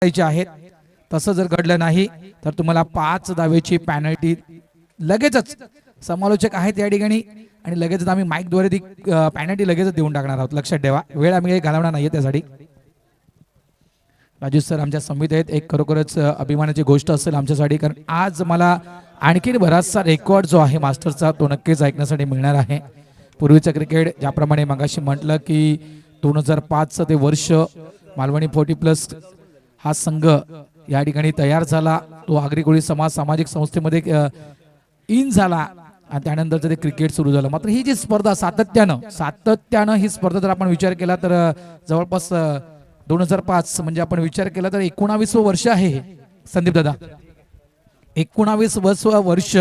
करायचे आहेत. तसं जर घडलं नाही तर तुम्हाला 5 धावेची पेनल्टी लगेचच समालोचक आहेत या ठिकाणी आणि लगेचच आम्ही माईकद्वारे ती पेनल्टी लगेचच देऊन टाकणार आहोत. लक्षात ठेवा, वेळ आम्ही काही घालवणार नाहीये त्यासाठी. राजू सर आमच्या समिती आहेत, एक खरोखरच अभिमानाची गोष्ट असेल आमच्यासाठी, कारण आज मला आणखीन बराचसा रेकॉर्ड जो आहे मास्टरचा तो नक्कीच ऐकण्यासाठी मिळणार आहे. पूर्वीचं क्रिकेट ज्याप्रमाणे मगाशी म्हटलं की 2005 ते वर्ष मालवणी 40+ हा संघ या ठिकाणी तयार झाला, तो आगरी कोळी समाज सामाजिक संस्थेमध्ये इन झाला आणि त्यानंतरचं ते क्रिकेट सुरू झालं. मात्र ही जी स्पर्धा सातत्यानं ही स्पर्धा जर आपण विचार केला तर जवळपास 2005 म्हणजे आपण विचार केला तर 19वं वर्ष आहे संदीप दादा. 19वं वर्ष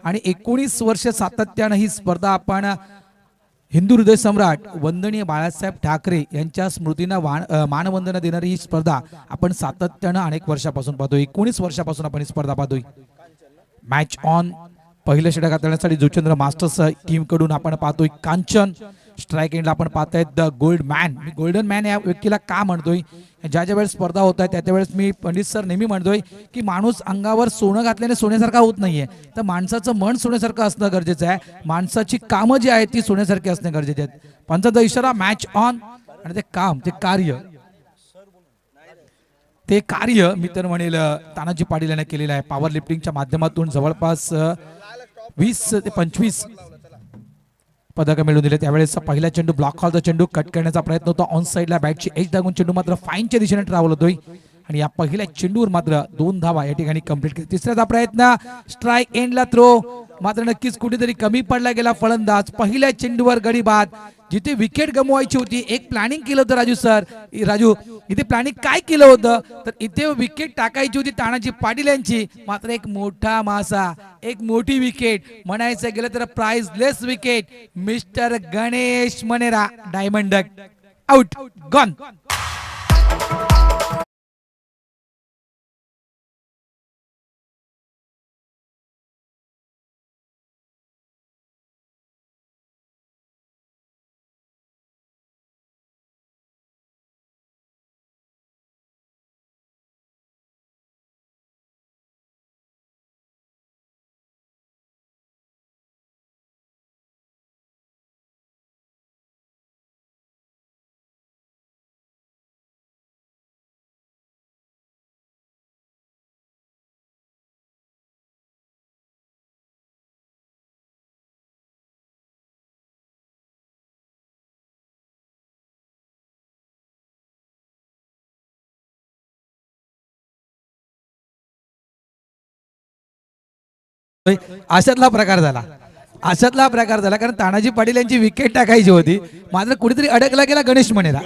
आणि 19 वर्ष सातत्यानं ही स्पर्धा आपण हिंदू हृदय सम्राट वंदनीय बाळासाहेब ठाकरे यांच्या स्मृतींना मानवंदना देणारी ही स्पर्धा आपण सातत्यानं अनेक वर्षापासून पाहतोय. 19 वर्षापासून आपण ही स्पर्धा पाहतोय. मॅच ऑन पहिलं षटक हाताळण्यासाठी जुचंद्र मास्टर्स टीम कडून आपण पाहतोय कांचन. स्ट्राईक एंडला आपण पाहतायत द गोल्ड मॅन. मी गोल्डन मॅन या व्यक्तीला का म्हणतोय, ज्या ज्या वेळेस स्पर्धा होत आहे त्या वेळेस मी पंडित सर नेहमी म्हणतोय की माणूस अंगावर सोनं घातल्याने सोन्यासारखा होत नाहीये, तर माणसाचं मन सोन्यासारखं असणं गरजेचं आहे. माणसाची कामं जी आहेत ती सोन्यासारखी असणे गरजेचे आहेत. पंचाचा इशारा मॅच ऑन आणि ते काम ते कार्य मी तर म्हणेल तानाजी पाटील याने केलेलं आहे. पॉवर लिफ्टिंगच्या माध्यमातून जवळपास 20 ते 25 पदक मिळवून दिले. त्यावेळेस पहिला चेंडू ब्लॉक हॉलचा चेंडू कट करण्याचा प्रयत्न होता. ऑन साइडला बॅटची एज लागून चेंडू मात्र फाईनच्या दिशेने ट्रॅव्हल होतोय आणि या पहिल्या चेंडूवर मात्र 2 धावा या ठिकाणी कंप्लीट केली. तिसऱ्याचा प्रयत्न स्ट्राईक एंडला थ्रो, मात्र नक्कीच कुठेतरी कमी पडला गेला फलंदाज. पहिल्या चेंडूवर गडी बाद. जिथे विकेट गमवायची होती एक प्लॅनिंग केलं होतं राजू इथे प्लॅनिंग काय केलं होतं तर इथे विकेट टाकायची होती तानाजी पाटील यांची, मात्र एक मोठा मासा, एक मोठी विकेट, म्हणायचं गेलं तर priceless wicket. Mister Ganesh Manera diamond duck out gone. अशातला प्रकार झाला कारण तानाजी पाटील यांची विकेट टाकायची होती, मात्र कुठेतरी अडकला गेला गणेश मनेरा.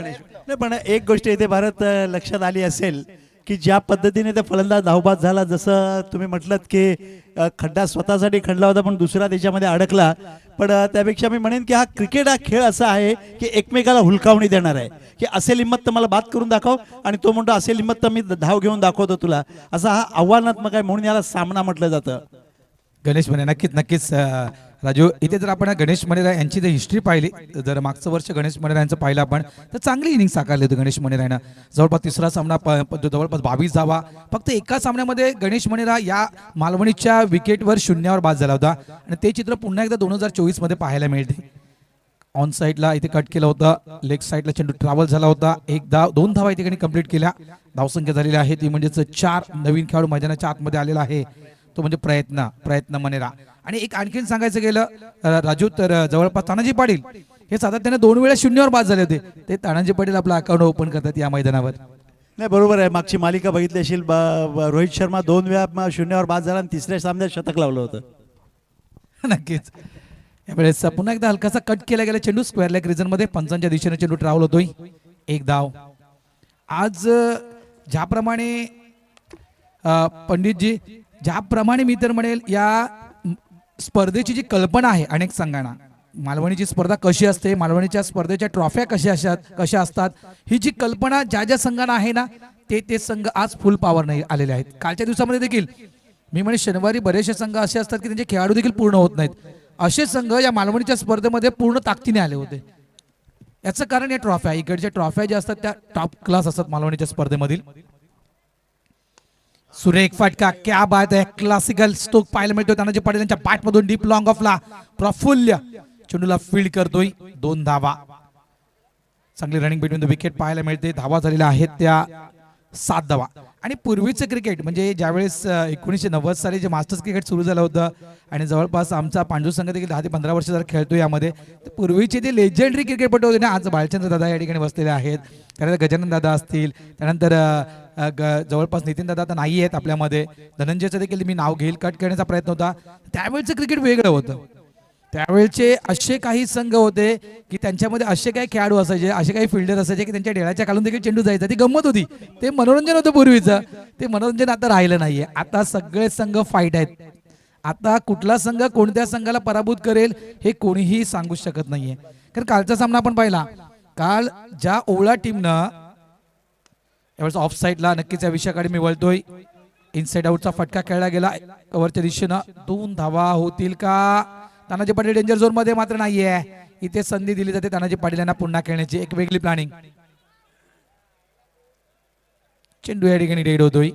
पण एक गोष्ट इथे भारत लक्षात आली असेल की ज्या पद्धतीने ते फलंदाज धावबाद झाला, जसं तुम्ही म्हटलं की खड्डा स्वतःसाठी खणला होता पण दुसरा त्याच्यामध्ये अडकला. पण त्यापेक्षा मी म्हणेन की हा क्रिकेट हा खेळ असा आहे की एकमेकाला हुलकावणी देणार आहे की असेल हिंमत तर मला बाद करून दाखव आणि तो म्हणतो असेल हिंमत तर मी धाव घेऊन दाखवतो तुला, असा हा आव्हानात्मक आहे म्हणून याला सामना म्हटलं जातं. गणेश मनेरा नक्कीच राजू. इथे जर आपण गणेश मनेरा यांची जर हिस्ट्री पाहिली, जर मागचं वर्ष गणेश मनेरा यांचं पाहिलं आपण तर चांगली इनिंग साकारली होती गणेश मनेरा यांना. जवळपास तिसरा सामना जवळपास 22 धावा. फक्त एका सामन्यामध्ये गणेश मनेरा या मालवणीच्या विकेटवर 0वर बाद झाला होता आणि ते चित्र पुन्हा एकदा 2024 मध्ये पाहायला मिळते. ऑन साईडला इथे कट केलं होतं, लेग साईडला चेंडू ट्रॅव्हल झाला होता. 2 धावा इथे कंप्लीट केल्या. धावसंख्या झालेली आहे ती म्हणजेच 4. नवीन खेळाडू मैदानाच्या आतमध्ये आलेला आहे तो म्हणजे प्रयत्न मनेरा. आणि एक आणखीन सांगायचं गेलं राजू तर जवळपास तानाजी पाटील हे सातत्याने 2 वेळा 0वर बाद झाले होते. ते तानाजी पाटील आपला अकाउंट ओपन करतात या मैदानावर. नाही बरोबर आहे, मागची मालिका बघितली असेल, रोहित शर्मा 2 वेळा 0वर बाद झाला आणि तिसऱ्या सामन्यात शतक लावलं होतं. नक्कीच यावेळेस पुन्हा एकदा हलकासा कट केला गेला चेंडू स्क्वेअर लेग रिजन मध्ये. पंचांच्या दिशेने चेंडू ट्रॅव्हल होतोय. 1 धाव. आज ज्याप्रमाणे पंडितजी ज्याप्रमाणे मी तर म्हणेल या स्पर्धेची जी कल्पना आहे अनेक संघांना, मालवणीची स्पर्धा कशी असते, मालवणीच्या स्पर्धेच्या ट्रॉफ्या कशा असतात, ही जी कल्पना ज्या ज्या संघांना आहे ना ते संघ आज फुल पॉवर नाही आलेले आहेत. कालच्या दिवसामध्ये देखील मी म्हणे शनिवारी बरेचसे संघ असे असतात की त्यांचे खेळाडू देखील पूर्ण होत नाहीत. असे संघ या मालवणीच्या स्पर्धेमध्ये पूर्ण ताकदीने आले होते. याचं कारण या ट्रॉफ्या, इकडच्या ट्रॉफ्या ज्या असतात त्या टॉप क्लास असतात मालवणीच्या स्पर्धेमधील. सुरेख फटका, क्या बात आहे, क्लासिकल स्ट्रोक पाहायला मिळतो तानाजी पाटील यांच्या बॅट मधून डीप लॉंग ऑफला प्रफुल्य चेंडूला फील्ड करतोय, 2 धावा. चांगली रनिंग बिटवीन द विकेट पाहायला मिळते, धावा झालेल्या आहेत त्या 7 धावा. आणि पूर्वीचं क्रिकेट म्हणजे ज्यावेळेस 1990 साली जे मास्टर्स क्रिकेट सुरू झालं होतं आणि जवळपास आमचा पांडू संघ देखील 10 ते 15 वर्ष जर खेळतो यामध्ये, तर पूर्वीचे जे लेजेंडरी क्रिकेटपटू होते ना, आज बाळचंद्र दादा या ठिकाणी बसलेले आहेत, त्यानंतर गजानन दादा असतील, त्यानंतर जवळपास नितीन दादा आता नाही आहेत आपल्यामध्ये, धनंजयचं देखील मी नाव घेईल, कट करण्याचा प्रयत्न होता. त्यावेळेचं क्रिकेट वेगळं होतं. त्यावेळचे असे काही संघ होते की त्यांच्यामध्ये असे काही खेळाडू असायचे, असे काही फिल्डर असायचे की त्यांच्या डेळाच्या खालून देखील चेंडू जायचा. ती गंमत होती, ते मनोरंजन होतं पूर्वीचं. ते मनोरंजन आता राहिलं नाहीये. आता सगळे संघ फाईट आहेत. आता कुठला संघ कोणत्या संघाला पराभूत करेल हे कोणीही सांगू शकत नाहीये. कारण कालचा सामना आपण पाहिला, काल ज्या ओवळा टीमनं यावेळेस ऑफ साईडला नक्कीच या विषयाकडे मी वळतोय, इनसाइड आउटचा फटका खेळला गेला कव्हरच्या दिशेनं, 2 धावा होतील का? तानाजी पाटील डेंजर झोन मध्ये मात्र नाहीये. इथे संधी दिली जाते तानाजी पाटील यांना पुन्हा खेळण्याची, एक वेगळी प्लॅनिंग. चेंडू या ठिकाणी रेड होतोय.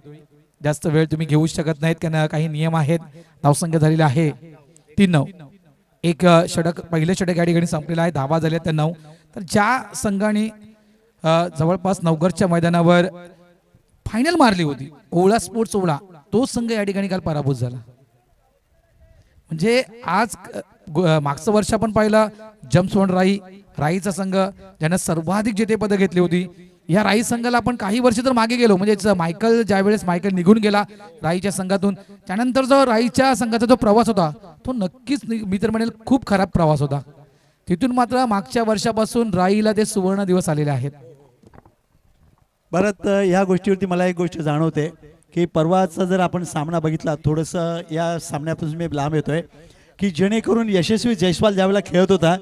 जास्त वेळ तुम्ही घेऊ शकत नाहीत कारण काही नियम आहेत. धावसंख्या झालेला आहे 3-9. एक षटक, पहिले षटक या ठिकाणी संपलेलं आहे, धावा झाल्या त्या 9. तर ज्या संघाने जवळपास नवगरच्या मैदानावर फायनल मारली होती, ओवळा स्पोर्ट्स ओवळा, तो संघ या ठिकाणी काल पराभूत झाला. म्हणजे आज मागचं वर्ष आपण पाहिलं, जम्सवॉन राईचा संघ ज्यानं सर्वाधिक जेतेपदं घेतली होती. या राई संघाला आपण काही वर्ष तर मागे गेलो, म्हणजे मायकल ज्यावेळेस मायकल निघून गेला राईच्या संघातून, त्यानंतर जो राईच्या संघाचा जो प्रवास होता तो नक्कीच मी तर म्हणेल खूप खराब प्रवास होता. तिथून मात्र मागच्या वर्षापासून राईला ते सुवर्ण दिवस आलेले आहेत. परत या गोष्टीवरती मला एक गोष्ट जाणवते की परवाचा जर आपण सामना बघितला, थोडंसं या सामन्यापासून मी लांब येतोय, की जेणेकरून यशस्वी जयस्वाल ज्यावेळेला खेळत होता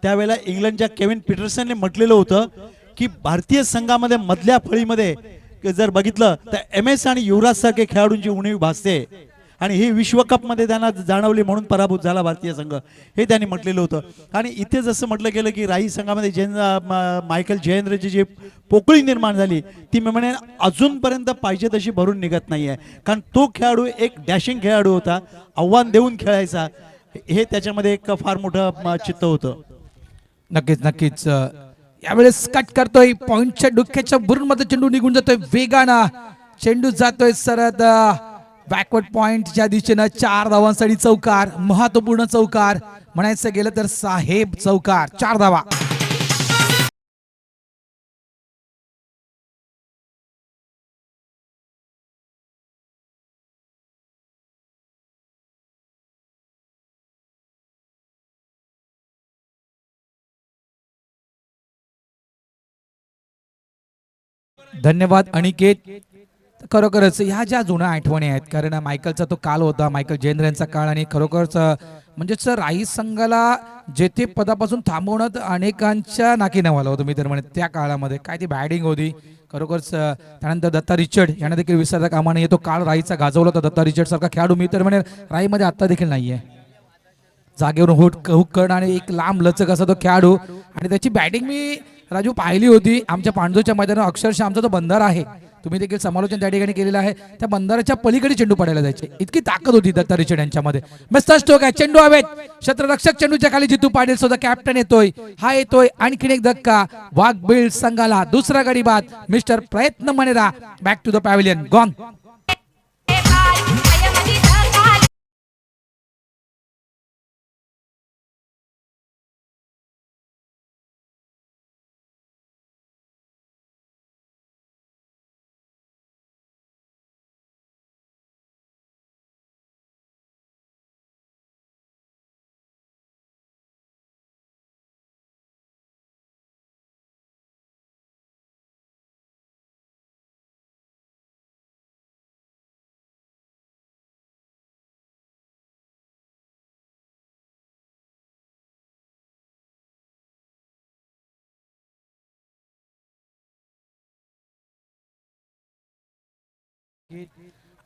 त्यावेळेला इंग्लंडच्या केविन पीटरसनने म्हटलेलं होतं की भारतीय संघामध्ये मधल्या फळीमध्ये जर बघितलं तर MS आणि युवराज सारखे खेळाडूंची उणीव भासते आणि ही विश्वकपमध्ये त्यांना जाणवली म्हणून पराभूत झाला भारतीय संघ, हे त्यांनी म्हटलेलं होतं. आणि इथे जसं म्हटलं गेलं की राई संघामध्ये मायकल जयेंद्रची जी पोकळी निर्माण झाली ती मी म्हणेन अजूनपर्यंत पाहिजे तशी भरून निघत नाही आहे. कारण तो खेळाडू एक डॅशिंग खेळाडू होता, आव्हान देऊन खेळायचा, हे त्याच्यामध्ये एक फार मोठं चित्त होतं. नक्कीच नक्कीच. यावेळेस कट करतोय, पॉइंटच्या डुक्याच्या बुरून मध्ये चेंडू निघून जातोय वेगानं, चेंडू जातोय सरळ बॅकवर्ड पॉइंटच्या दिशेनं. 4 धावांसाठी चौकार, महत्वपूर्ण चौकार म्हणायचं गेलं तर साहेब चौकार, 4 धावा. धन्यवाद अनिकेत. खरोखरच ह्या ज्या जुन्या आठवणी आहेत, कारण मायकलचा तो काल होता, मायकल जयेंद्र यांचा काळ, आणि खरोखरच म्हणजे राई संघाला जेथे पदापासून थांबवण्यात अनेकांच्या नाकी नवाला होतं मी तर म्हणत. त्या काळामध्ये काय ती बॅटिंग होती खरोखरच. त्यानंतर दत्ता रिचर्ड यांना देखील विसरता कामा नये, तो काळ राईचा गाजवला होता. दत्ता रिचर्ड सारखा खेळाडू मी तर म्हणेल राईमध्ये आत्ता देखील नाहीये. जागेवरून हुक करण आणि एक लांब लचक असा तो खेळाडू, आणि त्याची बॅटिंग मी राजू पाहिली होती आमच्या पांडूच्या मैदानावर. अक्षरशः आमचा तो बंधारा आहे, तुम्ही देखील समालोचन त्या ठिकाणी केलेलं आहे, त्या बंधाराच्या पलीकडे चेंडू पडायला जायचे, इतकी ताकद होती दत्ता रिचर्ड यांच्यामध्ये. मस्त स्ट्रोक आहे, चेंडू हवेत, क्षेत्ररक्षक चेंडूच्या खाली जितू पाटील सुद्धा कॅप्टन येतोय, हा येतोय, आणखीन एक धक्का वाघबीळ संघाला, दुसरा गडी बाद. मिस्टर प्रयत्न मनेरा back to the pavilion, gone.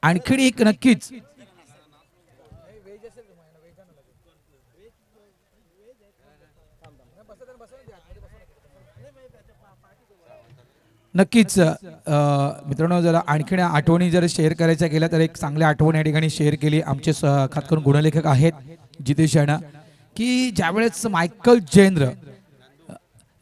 आणखीन एक नक्कीच नक्कीच मित्रांनो, जरा आणखीन आठवणी जर शेअर करायच्या गेल्या तर एक चांगली आठवण या ठिकाणी शेअर केली आमचे खास करून गुणलेखक आहेत जितेश यांना, की ज्यावेळेस मायकल जेंद्र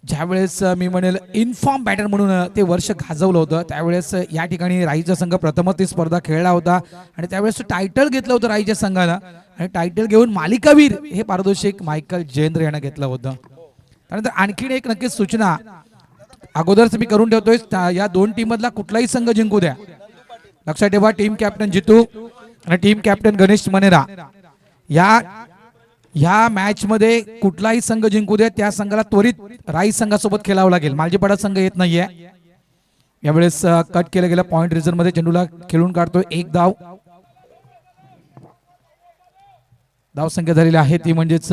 ज्यावेळेस मी म्हणेल इन्फॉर्म बॅटर म्हणून ते वर्ष गाजवलं होतं, त्यावेळेस या ठिकाणी राईचा संघ प्रथमच ती स्पर्धा खेळला होता आणि त्यावेळेस टायटल घेतलं होतं राईच्या संघानं आणि टायटल घेऊन मालिकावीर हे पारितोषिक मायकल जेंद्र यांना घेतलं होतं. त्यानंतर आणखीन एक नक्कीच सूचना अगोदरच मी करून ठेवतोय, या दोन टीम मधला कुठलाही संघ जिंकू द्या, लक्षात ठेवा टीम कॅप्टन जितू आणि टीम कॅप्टन गणेश मनेरा या मॅच मध्ये कुठलाही संघ जिंकू द्या त्या संघाला त्वरित राईस संघासोबत खेळावं लागेल. मालजीपाडा संघ येत नाहीये यावेळेस. कट केलं गेलं पॉइंट रिझर्व मध्ये, चेंडूला खेळून काढतोय एक धाव. धाव संख्या झालेली आहे ती म्हणजेच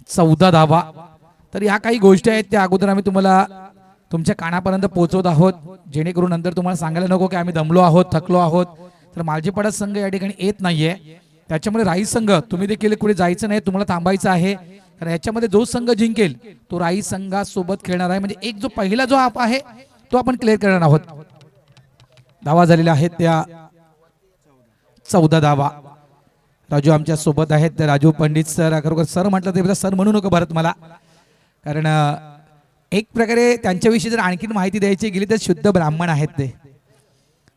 14 धावा. तर या काही गोष्टी आहेत त्या अगोदर आम्ही तुम्हाला तुमच्या कानापर्यंत पोहोचवत आहोत, जेणेकरून नंतर तुम्हाला सांगायला नको की आम्ही दमलो आहोत, थकलो आहोत. तर मालजीपाडा संघ या ठिकाणी येत नाहीये, त्याच्यामुळे राईस संघ तुम्ही देखील कुठे जायचं नाही, तुम्हाला थांबायचं आहे. कारण याच्यामध्ये जो संघ जिंकेल तो राईस संघासोबत खेळणार आहे, म्हणजे एक जो पहिला जो आप आहे तो आपण क्लिअर करणार आहोत. धावा झालेल्या आहेत त्या 14 धावा. राजू आमच्या सोबत आहेत, तर राजू पंडित सर, खरोखर सर म्हटलं तर सर म्हणू नको भरत मला, कारण एक प्रकारे त्यांच्याविषयी जर आणखीन माहिती द्यायची गेली तर शुद्ध ब्राह्मण आहेत ते,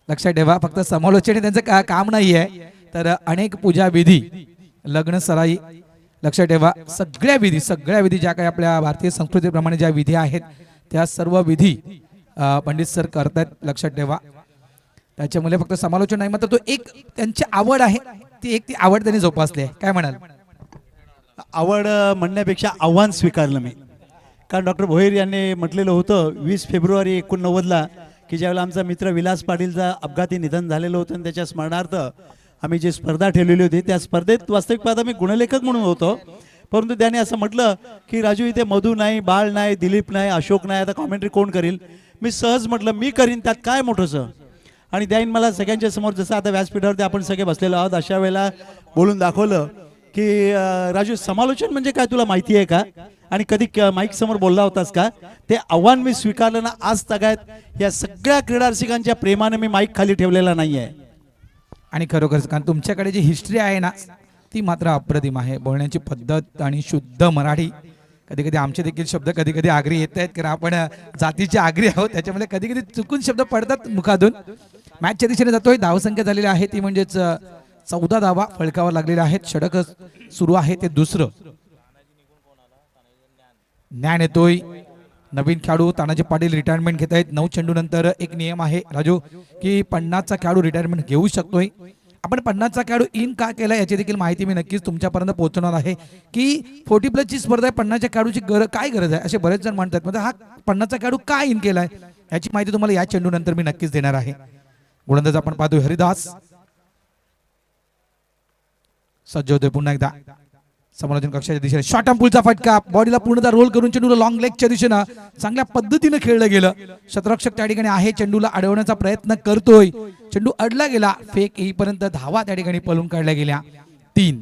लक्षात ठेवा. फक्त समालोचन त्यांचं काम नाही आहे, तर अनेक पूजा विधी, लग्न सराई, लक्षात ठेवा सगळ्या विधी ज्या काही आपल्या भारतीय संस्कृतीप्रमाणे ज्या विधी आहेत त्या सर्व विधी पंडित सर करतात, लक्षात ठेवा. त्याच्यामुळे फक्त समालोचन नाही, मात्र तो एक त्यांची आवड आहे, ती आवड त्यांनी जोपासली आहे. काय म्हणाल? आवड म्हणण्यापेक्षा आव्हान स्वीकारलं मी, कारण डॉक्टर भोईर यांनी म्हटलेलं होतं 20 फेब्रुवारी 1989 की ज्यावेळेला आमचा मित्र विलास पाटीलचा अपघाती निधन झालेलं होतं आणि त्याच्या स्मरणार्थ आम्ही जी स्पर्धा ठेवलेली होती त्या स्पर्धेत वास्तविक पाहता मी गुणलेखक म्हणून होतो, परंतु त्याने असं म्हटलं की राजू इथे मधू नाही, बाळ नाही, दिलीप नाही, अशोक नाही, आता कॉमेंट्री कोण करील. मी सहज म्हटलं मी करीन, त्यात काय मोठंसं. आणि त्याने मला सगळ्यांच्या समोर, जसं आता व्यासपीठावरती आपण सगळे बसलेलो आहोत अशा वेळेला बोलून दाखवलं की राजू समालोचन म्हणजे काय तुला माहिती आहे का, आणि कधी माईक समोर बोलला होतास का. ते आव्हान मी स्वीकारलं ना. आज तगायत या सगळ्या क्रीडा रसिकांच्या प्रेमाने मी माईक खाली ठेवलेला नाही आहे. आणि खरोखर कारण तुमच्याकडे जी हिस्ट्री आहे ना ती मात्र अप्रतिम आहे, बोलण्याची पद्धत आणि शुद्ध मराठी. कधी कधी आमचे देखील शब्द कधी कधी आगरी येत आहेत, कारण आपण जातीचे आगरी आहोत, त्याच्यामुळे कधी कधी चुकून शब्द पडतात मुखातून. मॅचच्या दिशेने जातोय, धावसंख्या झालेली आहे ती म्हणजेच 14 धावा फळकावर लागलेल्या आहेत. षटक सुरू आहे ते दुसरं. ज्ञान येतोय, नवीन खेळाडू तानाजी पाटील रिटायरमेंट घेत आहेत. 9 चेंडू नंतर एक नियम आहे राजू की 50चा खेळाडू रिटायरमेंट घेऊ शकतोय. आपण 50चा खेळाडू इन का केला याची देखील माहिती मी नक्कीच तुमच्यापर्यंत पोहोचवणार आहे, की 40+ ची स्पर्धा आहे, 50च्या खेळाडूची काय गरज आहे असे बरेच जण म्हणतात. म्हणजे हा 50चा खेळाडू का इन केलाय याची माहिती तुम्हाला या चेंडू नंतर मी नक्कीच देणार आहे. गोलंदाज आपण पाहतोय हरिदास, सज्ज होतोय पुन्हा एकदा समालोचन कक्षाच्या दिशेने. शॉर्ट पुलचा फटका, बॉडीला पूर्णतः रोल करून चेंडूला लॉंग लेगच्या दिशेनं चांगल्या पद्धतीने खेळलं गेलं. शतरक्षक त्या ठिकाणी आहे, चेंडूला अडवण्याचा प्रयत्न करतोय, चेंडू अडला गेला. फेक येईपर्यंत धावा त्या ठिकाणी पळून काढल्या गेल्या 3.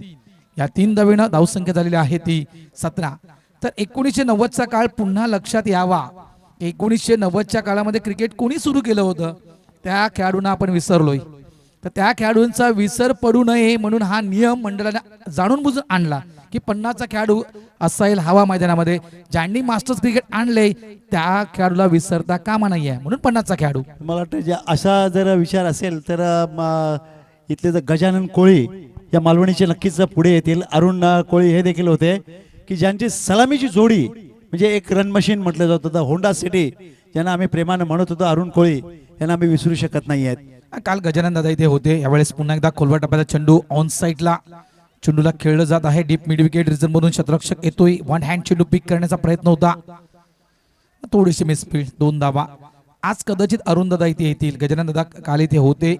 या 3 धावेनं धावसंख्या झालेली आहे ती 17. तर 1990चा काळ पुन्हा लक्षात यावा. 1990च्या काळामध्ये क्रिकेट कोणी सुरू केलं होतं त्या खेळाडूंना आपण विसरलोय. तर त्या खेळाडूंचा विसर पडू नये म्हणून हा नियम मंडळाने जाणून बुजून आणला की 50चा खेळाडू असायला हवा मैदानामध्ये. ज्यांनी मास्टर्स क्रिकेट आणले त्या खेळाडूला विसरता कामा नाहीये, म्हणून 50चा खेळाडू. मला वाटतं असा जर विचार असेल तर इथले जर गजानन कोळी या मालवणीचे नक्कीच पुढे येतील. अरुण कोळी हे देखील होते की ज्यांची सलामीची जोडी म्हणजे एक रन मशीन म्हटलं जात होतं, होंडा सिटी ज्यांना आम्ही प्रेमानं म्हणत होतो, अरुण कोळी यांना आम्ही विसरू शकत नाही आहेत. काल गजानन दादा इथे होते. यावेळेस पुन्हा एकदा खोलवा टप्प्याचा चेंडू ऑन साईडला चेंडूला खेळलं जात आहे. डीप मिड विकेट रिझन मधून शतरक्षक येतोय. वन हँड चेंडू पिक करण्याचा प्रयत्न होता, थोडीशी मिसफील्ड. 2 धावा. आज कदाचित अरुण दादा इथे येतील. गजानन दादा काल इथे होते,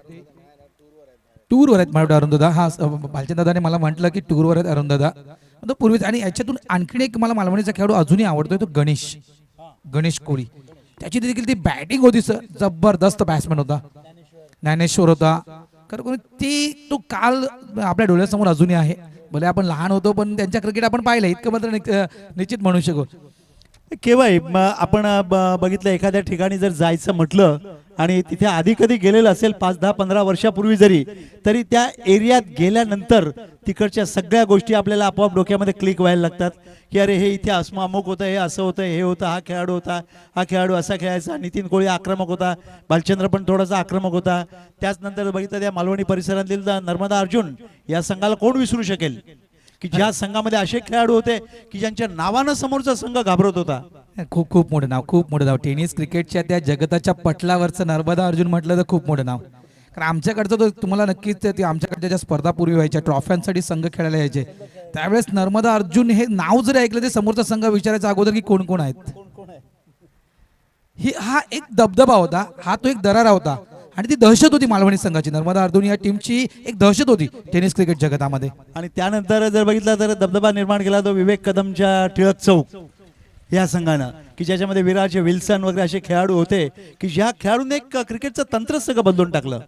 टूरवर आहेत मला अरुण दादा. हा भालचंद दादाने मला म्हटलं की टूरवर आहेत अरुण दादा पूर्वीच. आणि याच्यातून आणखीन एक मला मालवणीचा खेळाडू अजूनही आवडतोय, तो गणेश कोळी. त्याची देखील ती बॅटिंग होती सर, जबरदस्त बॅट्समॅन होता. ज्ञानेश्वर होता, कारण ती तो काल आपल्या डोळ्यासमोर अजूनही आहे. भले आपण लहान होतो पण त्यांच्या क्रिकेट आपण पाहिलं, इतकं मात्र निश्चित म्हणू शकतो. केव्हाही आपण बघितलं एखाद्या ठिकाणी जर जायचं म्हटलं आणि तिथे आधी कधी गेलेलं असेल 5-10-15 वर्षापूर्वी जरी, तरी त्या एरियात गेल्यानंतर तिकडच्या सगळ्या गोष्टी आपल्याला आपोआप डोक्यामध्ये क्लिक व्हायला लागतात की अरे हे इथे असं अमुक होतं, हे असं होतं, हे होतं, हा खेळाडू होता, हा खेळाडू असा खेळायचा, नितीन कोळी आक्रमक होता, भालचंद्र पण थोडासा आक्रमक होता. त्याच नंतर बघितलं त्या मालवणी परिसरातील नर्मदा अर्जुन या संघाला कोण विसरू शकेल की ज्या संघामध्ये असे खेळाडू होते की ज्यांच्या नावानं समोरचा संघ घाबरत होता. खूप खूप मोठं नाव, खूप मोठं नाव. टेनिस क्रिकेटच्या त्या जगताच्या पटलावरचं नर्मदा अर्जुन म्हटलं तर खूप मोठं नाव. कारण आमच्याकडचं तो तुम्हाला नक्कीच ते आमच्याकडच्या ज्या स्पर्धा पूर्वी व्हायच्या ट्रॉफ्यांसाठी संघ खेळायला यायचे त्यावेळेस नर्मदा अर्जुन हे नाव जरी ऐकलं ते समोरचा संघ विचारायचा अगोदर की कोण कोण आहेत. हा एक दबदबा होता, हा तो एक दरारा होता आणि ती दहशत होती मालवणी संघाची. नर्मदा अर्जुन या टीमची एक दहशत होती टेनिस क्रिकेट जगतामध्ये. आणि त्यानंतर जर बघितलं तर दबदबा निर्माण केला तो विवेक कदमच्या टिळक चौक या संघानं की ज्याच्यामध्ये विराज विल्सन वगैरे असे खेळाडू होते की ज्या खेळाडूने एक क्रिकेटचं तंत्र सगळं बदलून टाकलं.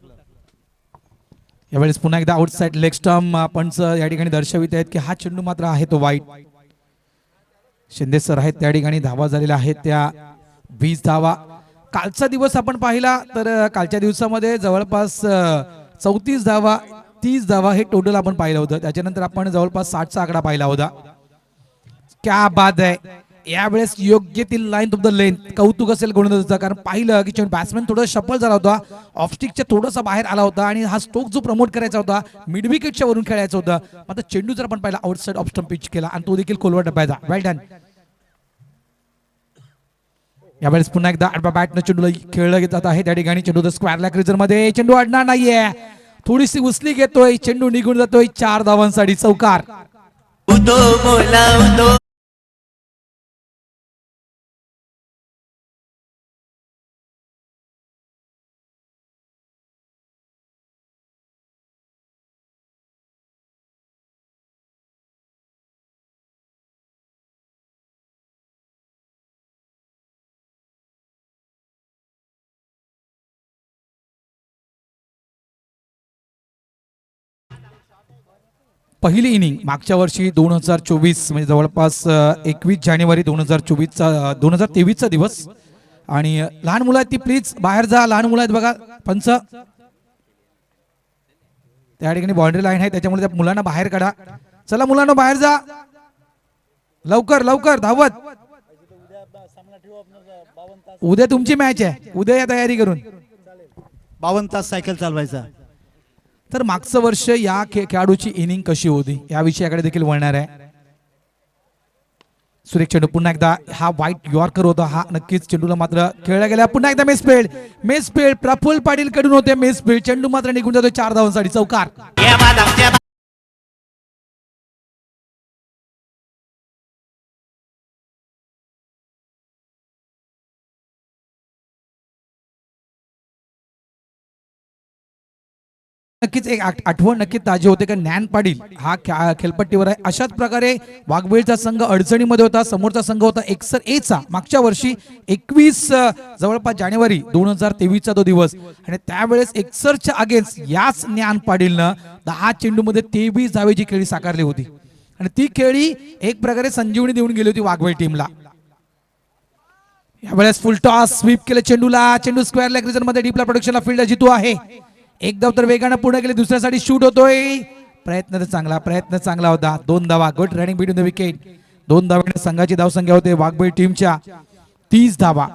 यावेळेस पुन्हा एकदा आउटसाइड लेग स्टंप आपण या ठिकाणी दर्शवित आहेत की हा चेंडू मात्र आहे तो वाईट. शिंदे सर आहेत त्या ठिकाणी, धावा झालेल्या आहेत त्या 20 धावा. कालचा दिवस आपण पाहिला तर कालच्या दिवसामध्ये जवळपास 34 धावा 30 धावा हे टोटल आपण पाहिलं होतं. त्याच्यानंतर आपण जवळपास 60चा आकडा पाहिला होता. क्या बात आहे. यावेळेस योग्य ती लाईन ऑफ द लेंथ कौतुक असेल गोलंदाजाचं, कारण पाहिलं की बॅट्समॅन थोडं शफल झाला होता, ऑफस्टिकच्या थोडासा बाहेर आला होता आणि हा स्ट्रोक जो प्रमोट करायचा होता मिड विकेटच्या वरून खेळायचा होता, मात्र चेंडू जर आपण पाहिला आउटसाइड ऑफ स्टंप पिच केला आणि तो देखील कोलवर डब्याचा. वेल डन. यावेळेस पुन्हा एकदा बॅटनं चेंडूला खेळलं जात आहे त्या ठिकाणी. चेंडू स्क्वेअर लॅग रिजर मध्ये, चेंडू अडणार नाहीये, थोडीशी उचली घेतोय, चेंडू निघून जातोय. 4 धावांसाठी चौकार. पहिली इनिंग मागच्या वर्षी 2024 म्हणजे जवळपास 21 जानेवारी 2023चा दिवस. आणि लहान मुलं आहेत ती प्लीज बाहेर जा, लहान मुलं आहेत बघा. पंच त्या ठिकाणी बाउंड्री लाईन आहे त्याच्यामुळे त्या मुलांना बाहेर काढा. चला मुलांना बाहेर जा, लवकर लवकर धावत. उद्या तुमची मॅच आहे, उद्या या तयारी करून. 52 तास सायकल चालवायचा. तर मागचं वर्ष या खेळाडूची इनिंग कशी होती या विषयाकडे देखील वळणार आहे. सुरेख चेंडू पुन्हा एकदा, हा वाईट यॉर्कर होता, हा नक्कीच चेंडूला मात्र खेळला गेला. पुन्हा एकदा मेसपेड प्रफुल्ल पाटील कडून होते मेसपेड, चेंडू मात्र निघून जातो. 4 धावांसाठी चौकार. नक्कीच एक आठवण नक्की ताजी होते का ज्ञान पाटील हा खेळपट्टीवर आहे. अशाच प्रकारे वाघबेळचा संघ अडचणीमध्ये होता, समोरचा संघ होता एक्सर ए चा. मागच्या वर्षी 21 जवळपास जानेवारी 2023चा तो दिवस आणि त्यावेळेस एक्सरच्या अगेन्स्ट याच ज्ञान पाटीलनं 10 चेंडूमध्ये 23 धावेची खेळी साकारली होती आणि ती खेळी एक प्रकारे संजीवनी देऊन गेली होती वाघबेळ टीमला. यावेळेस फुल टॉस स्वीप केले चेंडूला, चेंडू स्क्वेअर लेग रिजन मध्ये डीपला प्रोडक्शनला फील्ड जितू आहे. एकदा तर वेगानं पुढे गेले, दुसऱ्यासाठी शूट होतोय. प्रयत्न चांगला होता. 2 धावा, good running between the wicket. 2 धाव्याने संघाची धावसंख्या होते वाघबेळ टीमच्या 30 धावा.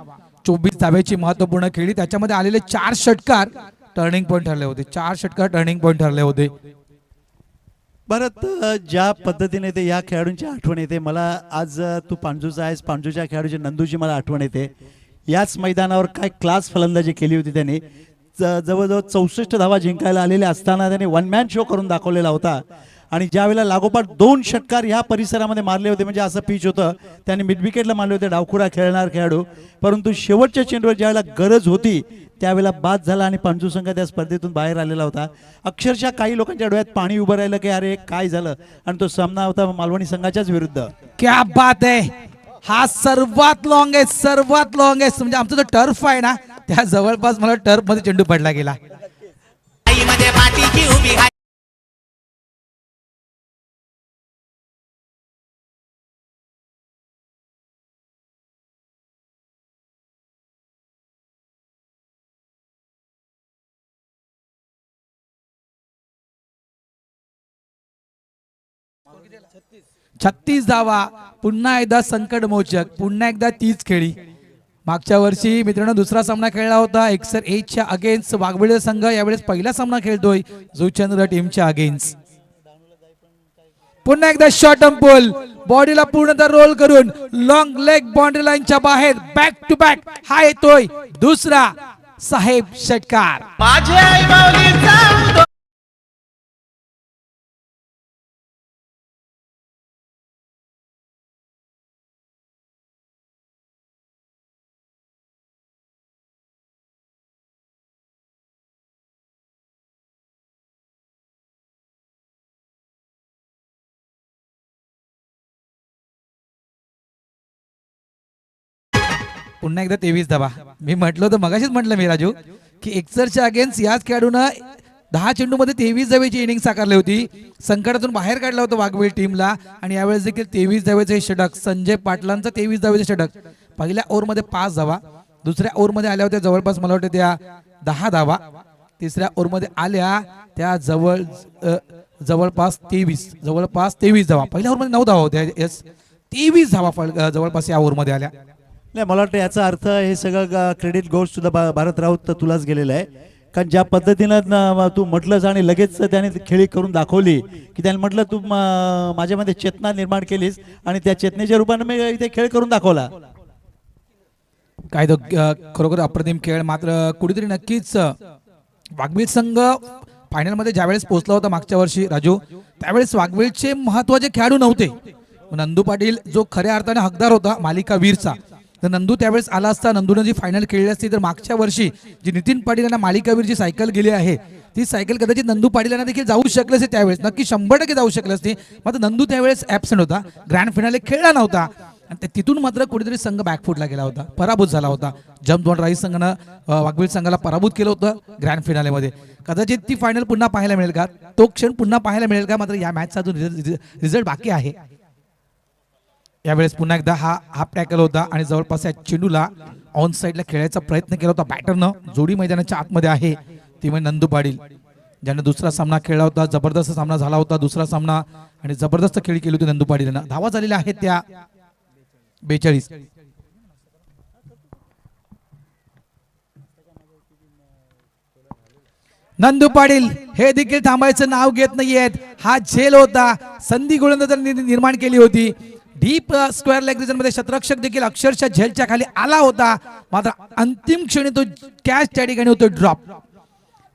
24 धाव्याची महत्वपूर्ण खेळी, त्याच्यामध्ये आलेले 4 षटकार टर्निंग पॉईंट ठरले होते. 4 षटकार टर्निंग पॉईंट ठरले होते. परत ज्या पद्धतीने ते या खेळाडूंची आठवण येते मला, आज तू पांजूचा आहेस, पांजूच्या खेळाडूची नंदूची मला आठवण येते. याच मैदानावर काय क्लास फलंदाजी केली होती त्याने. जवळजवळ 64 धावा जिंकायला आलेल्या असताना त्याने वन मॅन शो करून दाखवलेला होता. आणि ज्यावेळेला लागोपाठ 2 षटकार ह्या परिसरामध्ये मारले होते, म्हणजे असं पिच होतं, त्याने मिड विकेटला मारले होते, डावखुरा खेळणार खेळाडू. परंतु शेवटच्या चेंडूवर ज्यावेळेला गरज होती त्यावेळेला बाद झाला आणि पांजू संघ त्या स्पर्धेतून बाहेर आलेला होता. अक्षरशः काही लोकांच्या डोळ्यात पाणी उभं राहिलं की अरे काय झालं, आणि तो सामना होता मालवणी संघाच्याच विरुद्ध. क्या बात आहे. हा सर्वात लॉंगेस्ट म्हणजे आमचा जो टर्फ आहे ना त्या जवळपास मला टर्फ मध्ये चेंडू पडला गेला. 36 धावा. पुन्हा एकदा संकटमोचक, पुन्हा एकदा तीच खेळी. मागच्या वर्षी मित्रांनो दुसरा सामना खेळला होता एक्सर एजच्या अगेन्स्ट वाघबिळे संघ. यावेळेस पहिला सामना खेळतोय जुचंद्र टीमच्या अगेन्स्ट. पुन्हा एकदा शॉर्ट अंपोल, बॉडीला पूर्णतः रोल करून लॉंग लेग बाउंड्री लाईनच्या बाहेर बॅक टू बॅक हा येतोय दुसरा साहेब षटकार. माझे आई माऊलीचा पुन्हा एकदा 23 धावा. मी म्हटलं होतं मगाशीच म्हटलं मी राजू की एक्सरच्या अगेन्स्ट याच खेळाडूनं 10 चेंडूमध्ये 23 धावेची इनिंग साकारली होती. संकटातून बाहेर काढला होता वाघबीळ टीमला. आणि यावेळेस देखील 23 धावेचे षटक संजय पाटलांचं 23 धावेचे षटक. पहिल्या ओव्हरमध्ये 5 धावा, दुसऱ्या ओव्हरमध्ये आल्या होत्या जवळपास मला वाटतं त्या 10 धावा, तिसऱ्या ओव्हरमध्ये आल्या त्या जवळपास 23 धावा. पहिल्या ओव्हरमध्ये 9 धावा होत्या. यस 23 धावा जवळपास या ओव्हरमध्ये आल्या. नाही मला वाटतं याचा अर्थ हे सगळं क्रेडिट गोष्ट सुद्धा भारत राऊत तर तुलाच गेलेलं आहे. कारण ज्या पद्धतीनं तू म्हटलंस आणि लगेच त्याने खेळी करून दाखवली की त्याने म्हटलं तू माझ्यामध्ये चेतना निर्माण केलीस आणि त्या चेतनेच्या रूपाने मी इथे खेळ करून दाखवला. काय तो खरोखर अप्रतिम खेळ. मात्र कुठेतरी नक्कीच वाघबीळ संघ फायनलमध्ये ज्यावेळेस पोहोचला होता मागच्या वर्षी राजू, त्यावेळेस वाघबीळचे महत्वाचे खेळाडू नव्हते. नंदू पाटील जो खऱ्या अर्थाने हकदार होता मालिका वीरचा, तर नंदू त्यावेळेस आला असता, नंदूने जी फायनल खेळली असती तर मागच्या वर्षी जी नितीन पाटील यांना मालिकावीर जी सायकल गेली आहे ती सायकल कदाचित नंदू पाटील यांना देखील जाऊ शकले असते. त्यावेळेस नक्की 100% जाऊ शकले असते. मात्र नंदू त्यावेळेस ॲब्सेंट होता, ग्रँड फिनाले खेळला नव्हता आणि तिथून मात्र कुठेतरी संघ बॅकफुटला गेला होता, पराभूत झाला होता. जम्प दोन राईस संघानं वाघबीळ संघाला पराभूत केलं होतं ग्रँड फिनालेमध्ये. कदाचित ती फायनल पुन्हा पाहायला मिळेल का, तो क्षण पुन्हा पाहायला मिळेल का, मात्र या मॅचचा अजून रिझल्ट बाकी आहे. यावेळेस पुन्हा एकदा हा हाफ टॅकल होता आणि जवळपास या चेंडूला ऑन साईडला खेळायचा प्रयत्न केला होता बॅटरनं. जोडी मैदानाच्या आतमध्ये आहे ती म्हणजे नंदू पाटील, ज्याने दुसरा सामना खेळला होता. जबरदस्त सामना झाला होता दुसरा सामना आणि जबरदस्त खेळी केली होती नंदू पाटील. धावा झालेल्या आहेत त्या 42. नंदू पाटील हे देखील थांबायचं नाव घेत नाहीयेत. हा झेल होता, संधी गोलंदाजांनी निर्माण केली होती. डीप स्क्वेअर लेग रिजन मध्ये शतरक्षक देखील अक्षरशः झेलच्या खाली आला होता, मात्र अंतिम क्षणी तो कॅच त्या ठिकाणी होतो ड्रॉप.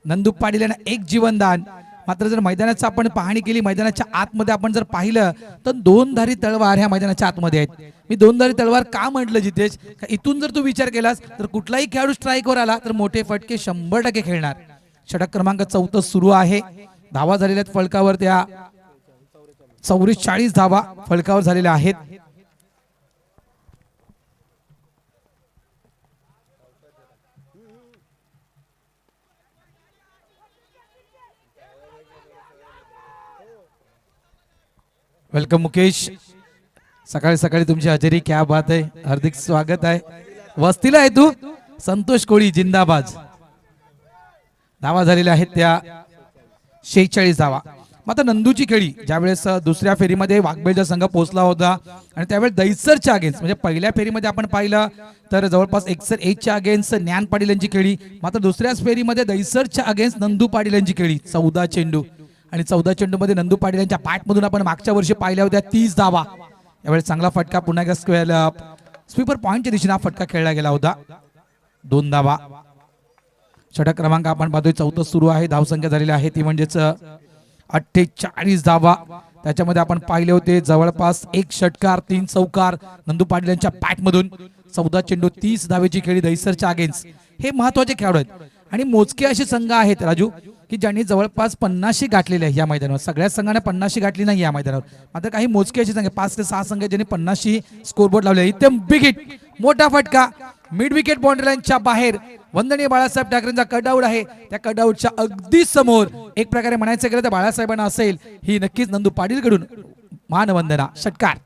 नंदू पाटील यांना एक जीवनदान. मात्र जर मैदानाचं आपण पाहणी केली, मैदानाच्या आतमध्ये आपण जर पाहिलं तर 2 धारी तलवार ह्या मैदानाच्या आतमध्ये आहेत. मी 2 धारी तलवार का म्हटलं जितेश, इथून जर तू विचार केलास तर कुठलाही खेळाडू स्ट्राईकवर आला तर मोठे फटके 100% खेळणार. षटक क्रमांक 14 सुरू आहे. धावा झालेल्या आहेत फलकावर त्या 44 धावा फलकावर झालेल्या आहेत. वेलकम मुकेश, सकाळी सकाळी तुमची हजेरी क्या बात आहे, हार्दिक स्वागत आहे. वस्तीला आहे तू. संतोष कोळी जिंदाबाद. धावा झालेल्या आहेत त्या 46 धावा. मात्र नंदूची खेळी ज्यावेळेस दुसऱ्या फेरीमध्ये वाघबीळचा संघ पोहोचला होता आणि त्यावेळेस दैसरच्या अगेन्स्ट म्हणजे पहिल्या फेरीमध्ये आपण पाहिलं तर जवळपास एक्सर एजच्या अगेन्स्ट ज्ञान पाटील यांची खेळी, मात्र दुसऱ्याच फेरीमध्ये दैसरच्या अगेन्स्ट नंदू पाटील यांची खेळी 14 चेंडू आणि 14 चेंडूमध्ये नंदू पाटील यांच्या बॅटमधून आपण मागच्या वर्षी पाहिल्या होत्या 30 धावा. यावेळेस चांगला फटका पुन्हा एकदा स्वीपर पॉइंटच्या दिशेने हा फटका खेळला गेला होता. 2 धावा. षटक क्रमांक आपण पाहतोय 14 सुरू आहे. धावसंख्या झालेली आहे ती म्हणजेच 48 धावा. त्याच्यामध्ये आपण पाहिले होते जवळपास 1 षटकार 3 चौकार नंदू पाटील यांच्या बॅटमधून. 14 चेंडू 30 धावेची खेळी दैसरच्या अगेन्स्ट. हे महत्वाचे खेळाडू आहेत आणि मोजके असे संघ आहेत राजू की ज्यांनी जवळपास 50 गाठलेले आहे या मैदानावर. सगळ्याच संघाने 50 गाठली नाही या मैदानावर, मात्र काही मोजके असे संघ 5 ते 6 संघ ज्यांनी 50 स्कोरबोर्ड लावले. एकदम बिग हिट, मोठा फटका मिड विकेट बाउंड्री लाईनच्या बाहेर. वंदनीय बाळासाहेब ठाकरेंचा कटआउट आहे. त्या कटआउटच्या अगदी समोर एक प्रकारे म्हणायचं गेलं तर बाळासाहेबांना असेल ही नक्कीच नंदू पाटील कडून मानवंदना. षटकार.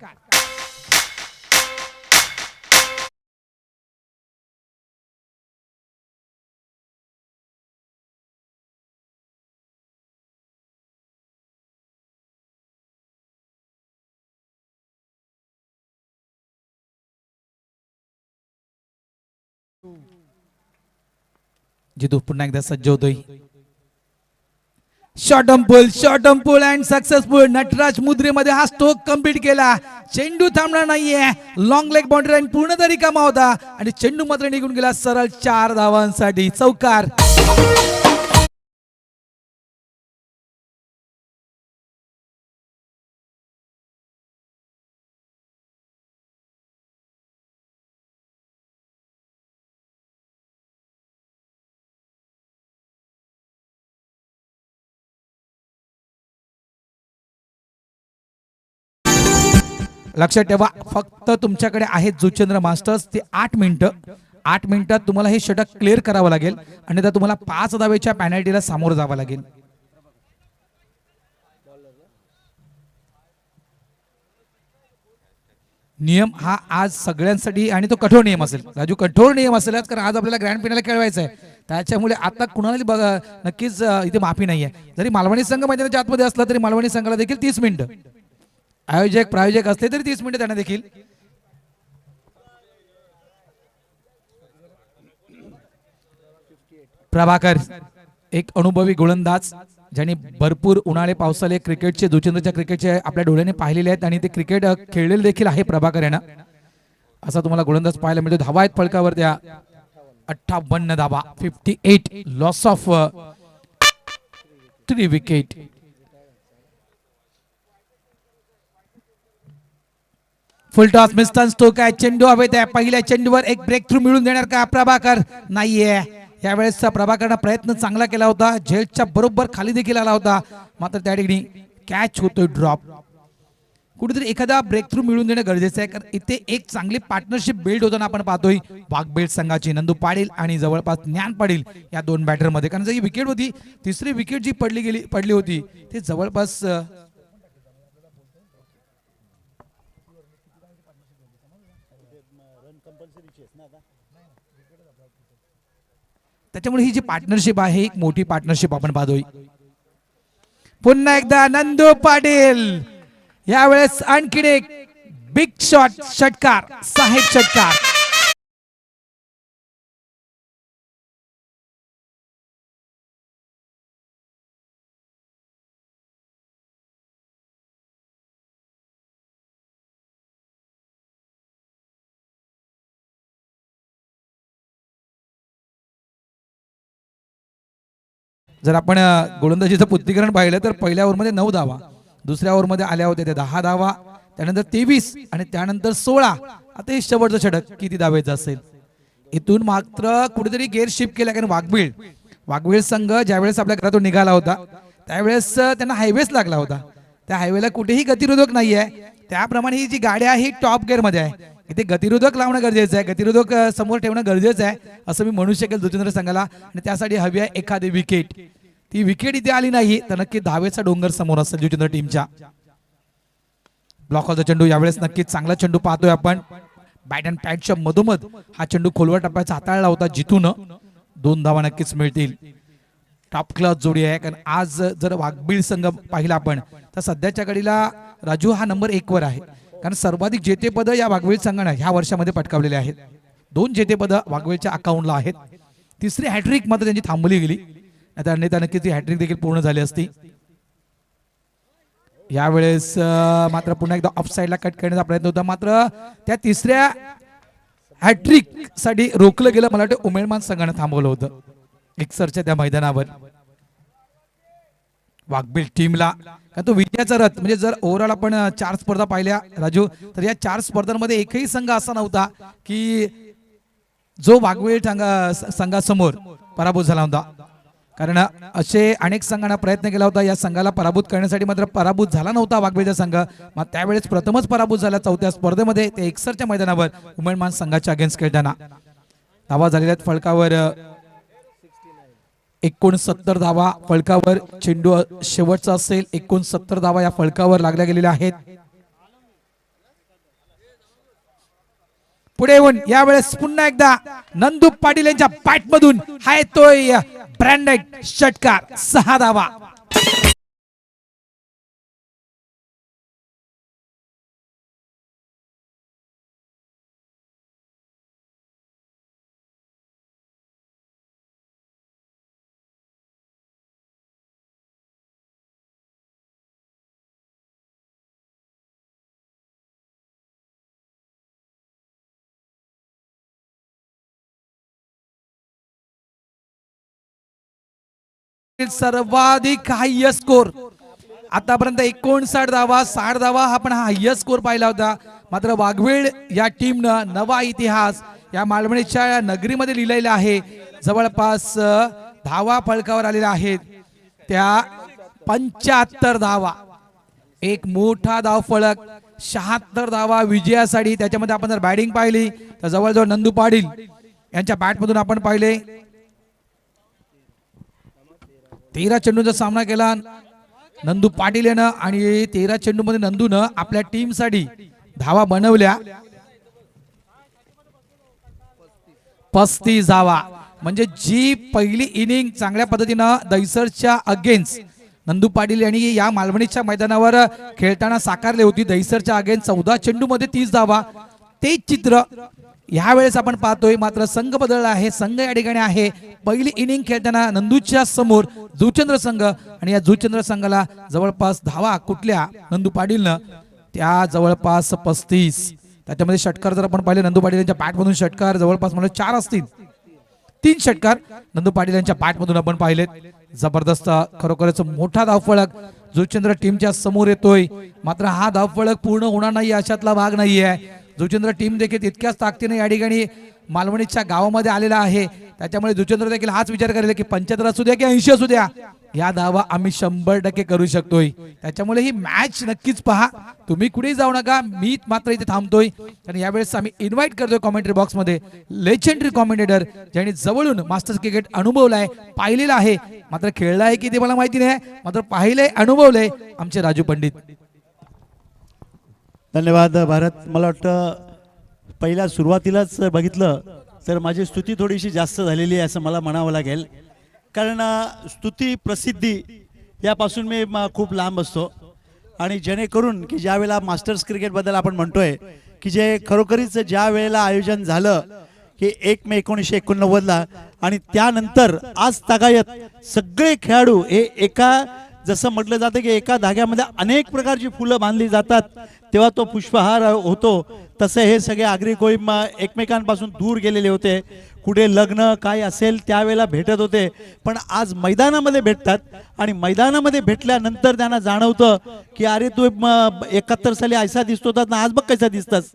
जितू पुन्हा एकदा सज्ज होतोय. Short pull and successful. Nataraj मुद्रेमध्ये हा स्ट्रोक कंप्लीट केला. चेंडू थांबला नाहीये. लॉंग लेग बाउंड्री लाईन पूर्ण तरी रिकामा होता आणि चेंडू मात्र निघून गेला सरळ 4 धावांसाठी. चौकार. लक्षात ठेवा फक्त तुमच्याकडे आहेत जुचंद्र मास्टर्स ते 8 मिनिटात तुम्हाला हे षटक क्लिअर करावं लागेल आणि त्या तुम्हाला 5 धावेच्या पॅनल्टीला सामोरं जावं लागेल. नियम हा आज सगळ्यांसाठी आणि तो कठोर नियम असेल राजू. कठोर नियम असेलच कारण आज आपल्याला ग्रँड फिनाले खेळवायचं आहे. त्याच्यामुळे आता कुणाला बघा नक्कीच इथे माफी नाहीये. जरी मालवणी संघ मैदानाच्या आतमध्ये असला तरी मालवणी संघाला देखील 30 मिनिटं, आयोजक प्रायोजक असले तरी 30 मिनिटं त्यांना देखील. प्रभाकर एक अनुभवी गोलंदाज ज्यांनी भरपूर उन्हाळे पावसाळे क्रिकेटचे दुचंद्रच्या क्रिकेटचे आपल्या डोळ्याने पाहिलेले आहेत आणि ते क्रिकेट खेळलेले देखील आहे प्रभाकर यांना. असा तुम्हाला गोलंदाज पाहायला मिळतो. धावा आहेत फलकावर त्या 58 धावा. 58 loss of 3 wicket. Full toss mistimed stroke आहे. चेंडू हवेत आहे. पहिल्या चेंडूवर एक ब्रेक थ्रू मिळून देणार का प्रभाकर? नाहीये. यावेळेस प्रभाकरनं प्रयत्न चांगला केला होता. झेलच्या बरोबर खाली देखील आला होता मात्र त्या ठिकाणी कॅच होतोय ड्रॉप. कुठेतरी एखादा ब्रेक थ्रू मिळून देणं गरजेचं आहे कारण इथे एक चांगली पार्टनरशिप बिल्ड होताना आपण पाहतोय वाघबेट संघाची. नंदू पाटील आणि जवळपास ज्ञान पाटील या 2 बॅटर मध्ये. कारण जी विकेट होती तिसरी विकेट जी पडली होती ते जवळपास त्याच्यामुळे ही जी पार्टनरशिप आहे एक मोठी पार्टनरशिप आपण पाहतोय. पुन्हा एकदा नंदू पाटील यावेळेस आणखीन एक बिग शॉट षटकार. 6 षटकार. जर आपण गोलंदाजीचं पुष्टीकरण पाहिलं तर पहिल्या ओव्हरमध्ये 9 धावा, दुसऱ्या ओव्हरमध्ये आल्या होत्या त्या 10 धावा, त्यानंतर 23 आणि त्यानंतर 16. आता हे शेवटचं षटक किती धावेचं असेल? इथून मात्र कुठेतरी गेअर शिफ्ट केला कारण वाघबीळ संघ ज्यावेळेस आपल्या घरातून निघाला होता त्यावेळेस त्यांना हायवेच लागला होता. त्या हायवेला कुठेही गतिरोधक नाहीये. त्याप्रमाणे ही जी गाडी आहे ही टॉप गिअर मध्ये आहे. इथे गतिरोधक लावणं गरजेचं आहे. गतिरोधक समोर ठेवणं गरजेचं आहे असं मी म्हणू शकेल जुचंद्र संघाला. आणि त्यासाठी हवी आहे एखादी विकेट. ती विकेट इथे आली नाही तर नक्की धावेचा डोंगर समोर असेल जुचंद्र टीमच्या. ब्लॉकचा चेंडू यावेळेस नक्कीच चांगला चेंडू पाहतोय आपण. बॅट अँड पॅडच्या मधोमध हा चेंडू खोलवर टप्प्याचा हाताळला होता जितून. 2 धावा नक्कीच मिळतील. टॉप क्लास जोडी आहे कारण आज जर वाघबीळ संघ पाहिला आपण तर सध्याच्या घडीला राजू हा नंबर 1 वर आहे कारण सर्वाधिक जेतेपद या वाघबीळ संघाने ह्या वर्षामध्ये पटकावलेले आहेत. 2 जेतेपद वाघबीळच्या अकाउंटला आहेत. तिसरी हॅट्रिक मात्र त्यांची थांबवली गेली, अन्यथा नक्कीच ती हॅट्रिक देखील पूर्ण झाली असती. यावेळेस मात्र पुन्हा एकदा ऑफ साइडला कट करण्याचा प्रयत्न होता मात्र त्या तिसऱ्या हॅट्रिक साठी रोखलं गेलं. मला वाटतं उमेदमान संघाने थांबवलं होतं एकसरच्या त्या मैदानावर. वाघबीळ टीमला तो विजयाचा रथ म्हणजे जर ओव्हरऑल आपण 4 स्पर्धा पाहिल्या राजू तर या 4 स्पर्धांमध्ये एकही संघ असा नव्हता की जो वाघबीळ संघासमोर पराभूत झाला होता. कारण असे अनेक संघांना प्रयत्न केला होता या संघाला पराभूत करण्यासाठी मात्र पराभूत झाला नव्हता वाघबीळचा संघ. मग त्यावेळेस प्रथमच पराभूत झाला 4थ्या स्पर्धेमध्ये ते एकसरच्या मैदानावर उमेदमान संघाच्या अगेन्स्ट खेळताना. धावा झालेल्या फलकावर 69 धावा फलकावर. चेंडू शेवटचा असेल. 69 धावा या फलकावर लागल्या गेलेल्या आहेत. पुढे येऊन यावेळेस पुन्हा एकदा नंदू पाटील यांच्या बॅट मधून हा येतोय ब्रँडेड षटकार. 6 धावा. सर्वाधिक हायस्ट स्कोर आतापर्यंत 59 धावा, 60 धावा हा पण हायस्ट स्कोर पाहिला होता. मात्र वाघवेळ या टीमनं नवा इतिहास या मालवणीच्या नगरीमध्ये लिहिलेला आहे. जवळपास धावा फलकावर आलेल्या आहेत त्या 75 धावा, एक मोठा धाव फलक. 76 धावा विजयासाठी. त्याच्यामध्ये आपण जर बॅटिंग पाहिली तर जवळजवळ नंदू पाटील यांच्या बॅटमधून आपण पाहिले 13 चेंडूंचा सामना केला नंदू पाटील यानं आणि 13 चेंडूमध्ये नंदूनं आपल्या टीमसाठी धावा बनवल्या 35 धावा. म्हणजे जी पहिली इनिंग चांगल्या पद्धतीनं दहिसरच्या अगेन्स्ट नंदू पाटील यांनी या मालवणीच्या मैदानावर खेळताना साकारली होती. दहिसरच्या अगेन्स्ट 14 चेंडूमध्ये 30 धावा. तेच चित्र यावेळेस आपण पाहतोय. मात्र संघ बदलला आहे. संघ या ठिकाणी आहे पहिली इनिंग खेळताना नंदूच्या समोर जुचंद्र संघ आणि या जुचंद्र संघाला जवळपास धावा कुठल्या नंदू पाटीलनं त्या जवळपास 35. त्याच्यामध्ये षटकार जर आपण पाहिले नंदू पाटील यांच्या बॅटमधून षटकार जवळपास मला 4 असतील. 3 षटकार नंदू पाटील यांच्या बॅटमधून आपण पाहिलेत. जबरदस्त खरोखरच मोठा धावफलक जुचंद्र टीमच्या समोर येतोय. मात्र हा धावफलक पूर्ण होणार नाही अशातला भाग नाहीये. जुचंद्र टीम देखील तितक्याच ताकदीने या ठिकाणी मालवणीच्या गावामध्ये आलेला आहे. त्याच्यामुळे जुचंद्र देखील हाच विचार करेल की 75 असू द्या की 80 असू द्या या धावा आम्ही 100% करू शकतोय. त्याच्यामुळे ही मॅच नक्कीच पहा. तुम्ही कुठेही जाऊ नका. मी मात्र इथे थांबतोय. आणि यावेळेस आम्ही इन्व्हाइट करतोय कॉमेंट्री बॉक्स मध्ये लेजेंडरी कॉमेंटेटर ज्यांनी जवळून मास्टर्स क्रिकेट अनुभवलाय, पाहिलेला आहे. मात्र खेळला आहे की ते मला माहिती नाही, मात्र पाहिलंय, अनुभवलंय आमचे राजू पंडित. धन्यवाद भारत. मला वाटतं पहिल्या सुरुवातीलाच बघितलं तर माझी स्तुती थोडीशी जास्त झालेली आहे असं मला म्हणावं लागेल. कारण स्तुती प्रसिद्धी यापासून मी खूप लांब असतो. आणि जेणेकरून की ज्या वेळेला मास्टर्स क्रिकेटबद्दल आपण म्हणतोय की जे खरोखरीच ज्या वेळेला आयोजन झालं की 1 मे 1989 आणि त्यानंतर आज तागायत सगळे खेळाडू हे एका जसं म्हटलं जातं की एका धाग्यामध्ये अनेक प्रकारची फुलं बांधली जातात तेव्हा तो पुष्पहार होतो. तसे हे सगळे आगरी कोळी एकमेकांपासून दूर गेलेले होते. कुठे लग्न काय असेल त्यावेळेला भेटत होते. पण आज मैदानामध्ये भेटतात आणि मैदानामध्ये भेटल्यानंतर त्यांना जाणवतं की अरे तू 71 साली ऐसा दिसतो होता ना, आज बघ कसा दिसतास.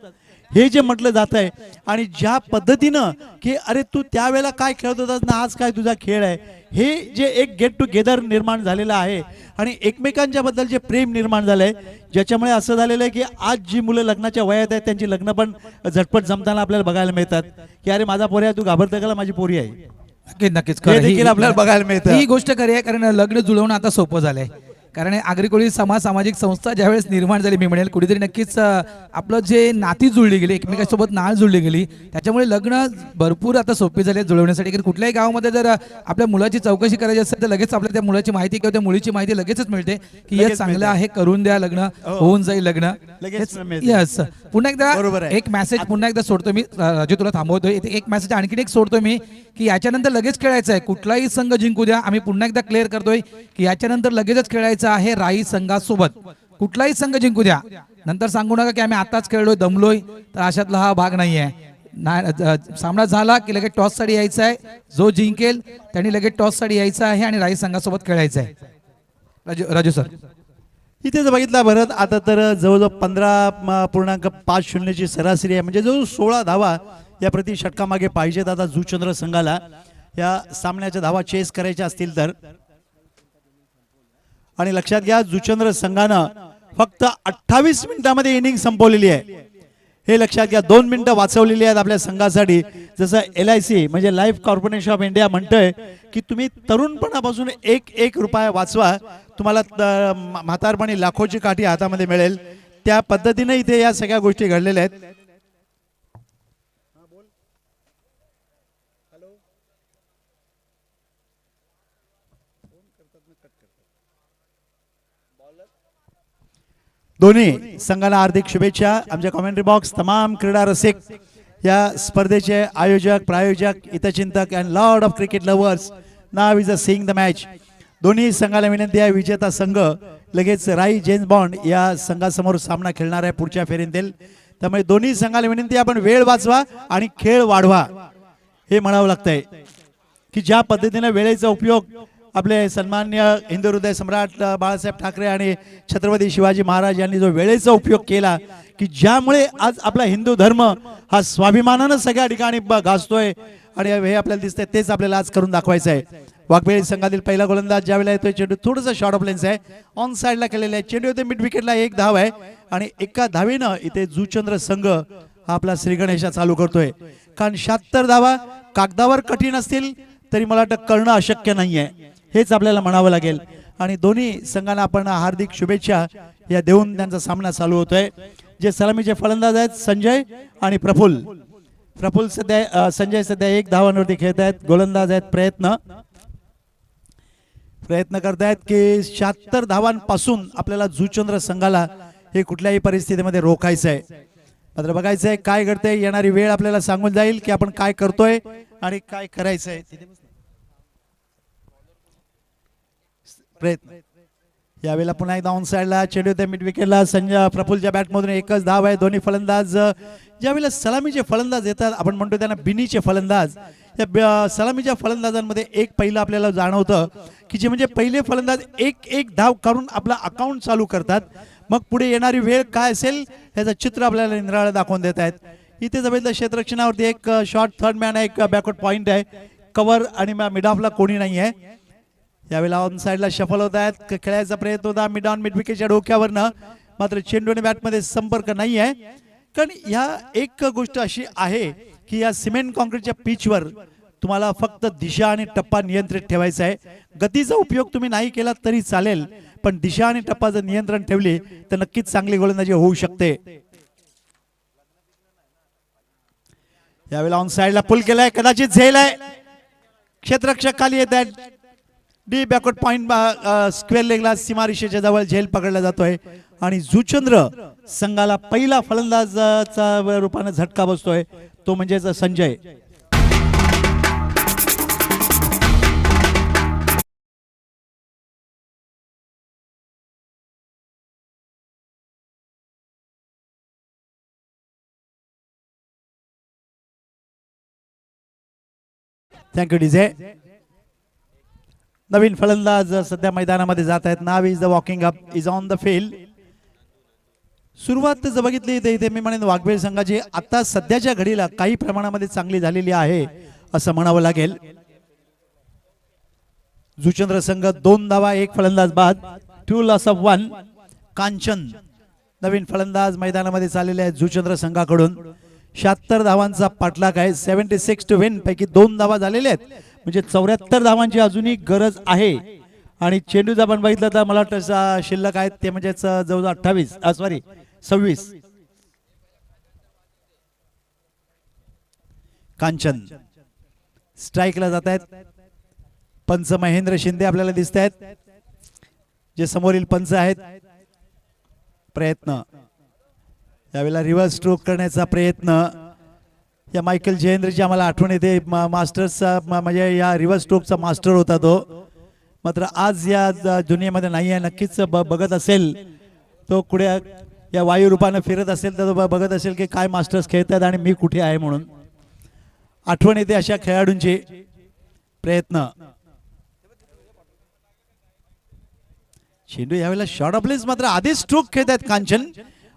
हे जे म्हटलं जात आहे आणि ज्या पद्धतीनं की अरे तू त्यावेळेला काय खेळत होतास ना, आज काय तुझा खेळ आहे, हे जे एक गेट टुगेदर निर्माण झालेलं आहे आणि एकमेकांच्या बद्दल जे प्रेम निर्माण झालंय ज्याच्यामुळे असं झालेलं आहे की आज जी मुलं लग्नाच्या वयात आहेत त्यांची लग्न पण झटपट जमताना आपल्याला बघायला मिळतात की अरे माझा पोरी आहे, तू घाबरतं का, माझी पोरी आहे. नक्कीच नक्कीच हे देखील आपल्याला बघायला मिळतं. ही गोष्ट खरी आहे. कारण लग्न जुळवणं आता सोपं झालंय. कारण आगरी कोळी समाज सामाजिक संस्था ज्यावेळेस निर्माण झाली, मी म्हणेल कुठेतरी नक्कीच आपलं जे नाती जुळली गेली, एकमेकांसोबत नाळ जुळली गेली, त्याच्यामुळे लग्न भरपूर आता सोपी झाली जुळवण्यासाठी. कारण कुठल्याही गावामध्ये जर आपल्या मुलाची चौकशी करायची असेल तर लगेच आपल्या त्या मुलाची माहिती किंवा त्या मुलीची माहिती लगेचच मिळते की हे चांगलं आहे, करून द्या, लग्न होऊन जाईल लग्न. यस. पुन्हा एकदा एक मेसेज पुन्हा एकदा सोडतो मी, राजू तुला थांबवतोय. एक मेसेज आणखीन एक सोडतो मी की याच्यानंतर लगेच खेळायचं आहे. कुठलाही संघ जिंकू द्या, आम्ही पुन्हा एकदा क्लिअर करतोय की याच्यानंतर लगेचच खेळायचं आहे राई संघासोबत. कुठलाही संघ जिंकू द्या, नंतर सांगू नका की आम्ही आताच खेळलोय दमलोय, तर अशातला हा भाग नाहीये. सामना झाला की लगेच टॉस साठी यायचा आहे. जो जिंकेल त्यांनी लगेच टॉस साठी यायचं आहे आणि राई संघासोबत खेळायचं आहे. राजू सर इथे जर बघितला भरत आता तर जवळजवळ 15.50 ची सरासरी आहे. म्हणजे जवळ 16 धावा या प्रति षटकामागे पाहिजेत आता जुचंद्र संघाला या सामन्याच्या धावा चेस करायच्या असतील तर. आणि लक्षात घ्या जुचंद्र संघानं फक्त 28 मिनिटांमध्ये इनिंग संपवलेली आहे. हे लक्षात घ्या. 2 मिनिटं वाचवलेली आहेत आपल्या संघासाठी. जसं LIC म्हणजे लाईफ कॉर्पोरेशन ऑफ इंडिया म्हणतोय की तुम्ही तरुणपणापासून 1 रुपया वाचवा, तुम्हाला म्हातारपणी लाखोची काठी हातामध्ये मिळेल. त्या पद्धतीने इथे या सगळ्या गोष्टी घडलेल्या आहेत. दोन्ही संघाला हार्दिक शुभेच्छा. आमच्या कॉमेंट्री बॉक्स तमाम क्रीडा रसिक, या स्पर्धेचे आयोजक, प्रायोजक, हितचिंतक and lord of cricket lovers, now is a seeing the match. दोन्ही संघाला विनंती आहे, विजेता संघ लगेच राई जेम्स बॉन्ड या संघासमोर सामना खेळणार आहे पुढच्या फेरीतील. त्यामुळे दोन्ही संघाला विनंती आहे, आपण वेळ वाचवा आणि खेळ वाढवा. हे म्हणावं लागतंय की ज्या पद्धतीने वेळेचा उपयोग आपले सन्मान्य हिंदू हृदय सम्राट बाळासाहेब ठाकरे आणि छत्रपती शिवाजी महाराज यांनी जो वेळेचा उपयोग केला की ज्यामुळे आज आपला हिंदू धर्म हा स्वाभिमानानं सगळ्या ठिकाणी गाजतोय आणि हे आपल्याला दिसतंय, तेच आपल्याला आज करून दाखवायचं आहे. वाघबेळी संघातील पहिला गोलंदाज ज्यावेळेला येतोय, चेंडू थोडंसं शॉर्ट ऑफ लेन्स आहे, ऑन साइडला केलेला आहे. चेंडू येते मिड विकेटला, एक धाव आहे आणि एका धावेनं इथे जुचंद्र संघ हा आपला श्रीगणेशा चालू करतोय. कारण 76 धावा कागदावर कठीण असतील तरी मला वाटतं करणं अशक्य नाहीये, हेच आपल्याला म्हणावं लागेल. आणि दोन्ही संघांना आपण हार्दिक शुभेच्छा या देऊन त्यांचा सामना चालू होतोय. जे सलामीचे फलंदाज आहेत संजय आणि प्रफुल्ल सध्या संजय सध्या एक धावांवरती खेळत आहेत. गोलंदाज आहेत प्रयत्न करतायत की 76 धावांपासून आपल्याला जुचंद्र संघाला हे कुठल्याही परिस्थितीमध्ये रोखायचं आहे. मात्र बघायचं आहे काय घडतंय, येणारी वेळ आपल्याला सांगून जाईल की आपण काय करतोय आणि काय करायचंय. प्रयत्न यावेळेला पुन्हा एकदा ऑन साइडला चेंडू येते मिड विकेटला. संजय प्रफुल्लच्या बॅटमधून एकच धाव आहे. दोन्ही फलंदाज ज्यावेळेला सलामीचे फलंदाज येतात, आपण म्हणतो त्यांना बिनीचे फलंदाज, या सलामीच्या फलंदाजांमध्ये एक पहिलं आपल्याला जाणवतं की जे म्हणजे पहिले फलंदाज एक धाव काढून आपला अकाउंट चालू करतात, मग पुढे येणारी वेळ काय असेल ह्याचं चित्र आपल्याला निराळं दाखवून देत आहेत. इथे जवळ क्षेत्ररक्षणावरती एक शॉर्ट थर्ड मॅन आहे, एक बॅकवर्ड पॉइंट आहे, कव्हर आणि मिड ऑफला कोणी नाही आहे. यावेळेला ऑन साइडला शफल होत आहेत, खेळायचा प्रयत्न होता मिड ऑन मिड विकेटच्या डोक्यावरनं, मात्र चेंडू आणि बॅटमध्ये संपर्क नाही आहे. कारण ह्या एक गोष्ट अशी आहे की या सिमेंट कॉन्क्रीटच्या पिचवर तुम्हाला फक्त दिशा आणि टप्पा नियंत्रित ठेवायचा आहे. गतीचा उपयोग तुम्ही नाही केला तरी चालेल, पण दिशा आणि टप्पा जर नियंत्रण ठेवली तर नक्कीच चांगली गोलंदाजी होऊ शकते. यावेळेला ऑन साइडला पुल केलाय, कदाचित झेल आहे, क्षेत्ररक्षक खाली येत आहेत. डी बॅकवर्ड पॉइंट स्क्वेअर लेगला सीमारेषेच्या जवळ झेल पकडला जातोय आणि जुचंद्र संघाला पहिला फलंदाजाचा रूपाने झटका बसतोय, तो म्हणजे संजय. Thank you DJ. नवीन फलंदाज सध्या मैदानामध्ये जात आहेत. Now is the walking up is on the field. सुरुवात जर बघितली इथे मी म्हणेन वाघबेळ संघाची आता सध्याच्या घडीला काही प्रमाणामध्ये चांगली झालेली आहे असं म्हणावं लागेल. जुचंद्र संघ 2 धावा, एक फलंदाज बाद, 2 लॉस ऑफ 1. कांचन नवीन फलंदाज मैदानामध्ये चाललेले आहेत जुचंद्र संघाकडून. 76 धावांचा पाठलाग आहे, 76 टू विन पैकी 2 धावा झालेल्या आहेत, म्हणजे 74 धावांची अजूनही गरज आहे. आणि चेंडूचा आपण बघितलं तर मला वाटतं शिल्लक आहेत ते म्हणजे जवळजवळ 26. कांचन स्ट्राईकला जात आहेत. पंच महेंद्र शिंदे आपल्याला दिसत आहेत, जे समोरील पंच आहेत. प्रयत्न यावेळेला रिव्हर्स स्ट्रोक करण्याचा प्रयत्न. या मायकल जयेंद्रची आम्हाला आठवण येते, मास्टर्सचा म्हणजे या रिव्हर्स स्ट्रोकचा मास्टर होता तो, मात्र आज या दुनियेमध्ये नाही आहे. नक्कीच बघत असेल तो, कुठे या वायू रूपाने फिरत असेल तर तो बघत असेल की काय मास्टर्स खेळतात आणि मी कुठे आहे म्हणून. आठवण येते अशा खेळाडूंची. प्रयत्न चेंडू यावेळेला शॉर्ट ऑफ लेन्स, मात्र आधी स्ट्रोक खेळत आहेत कांचन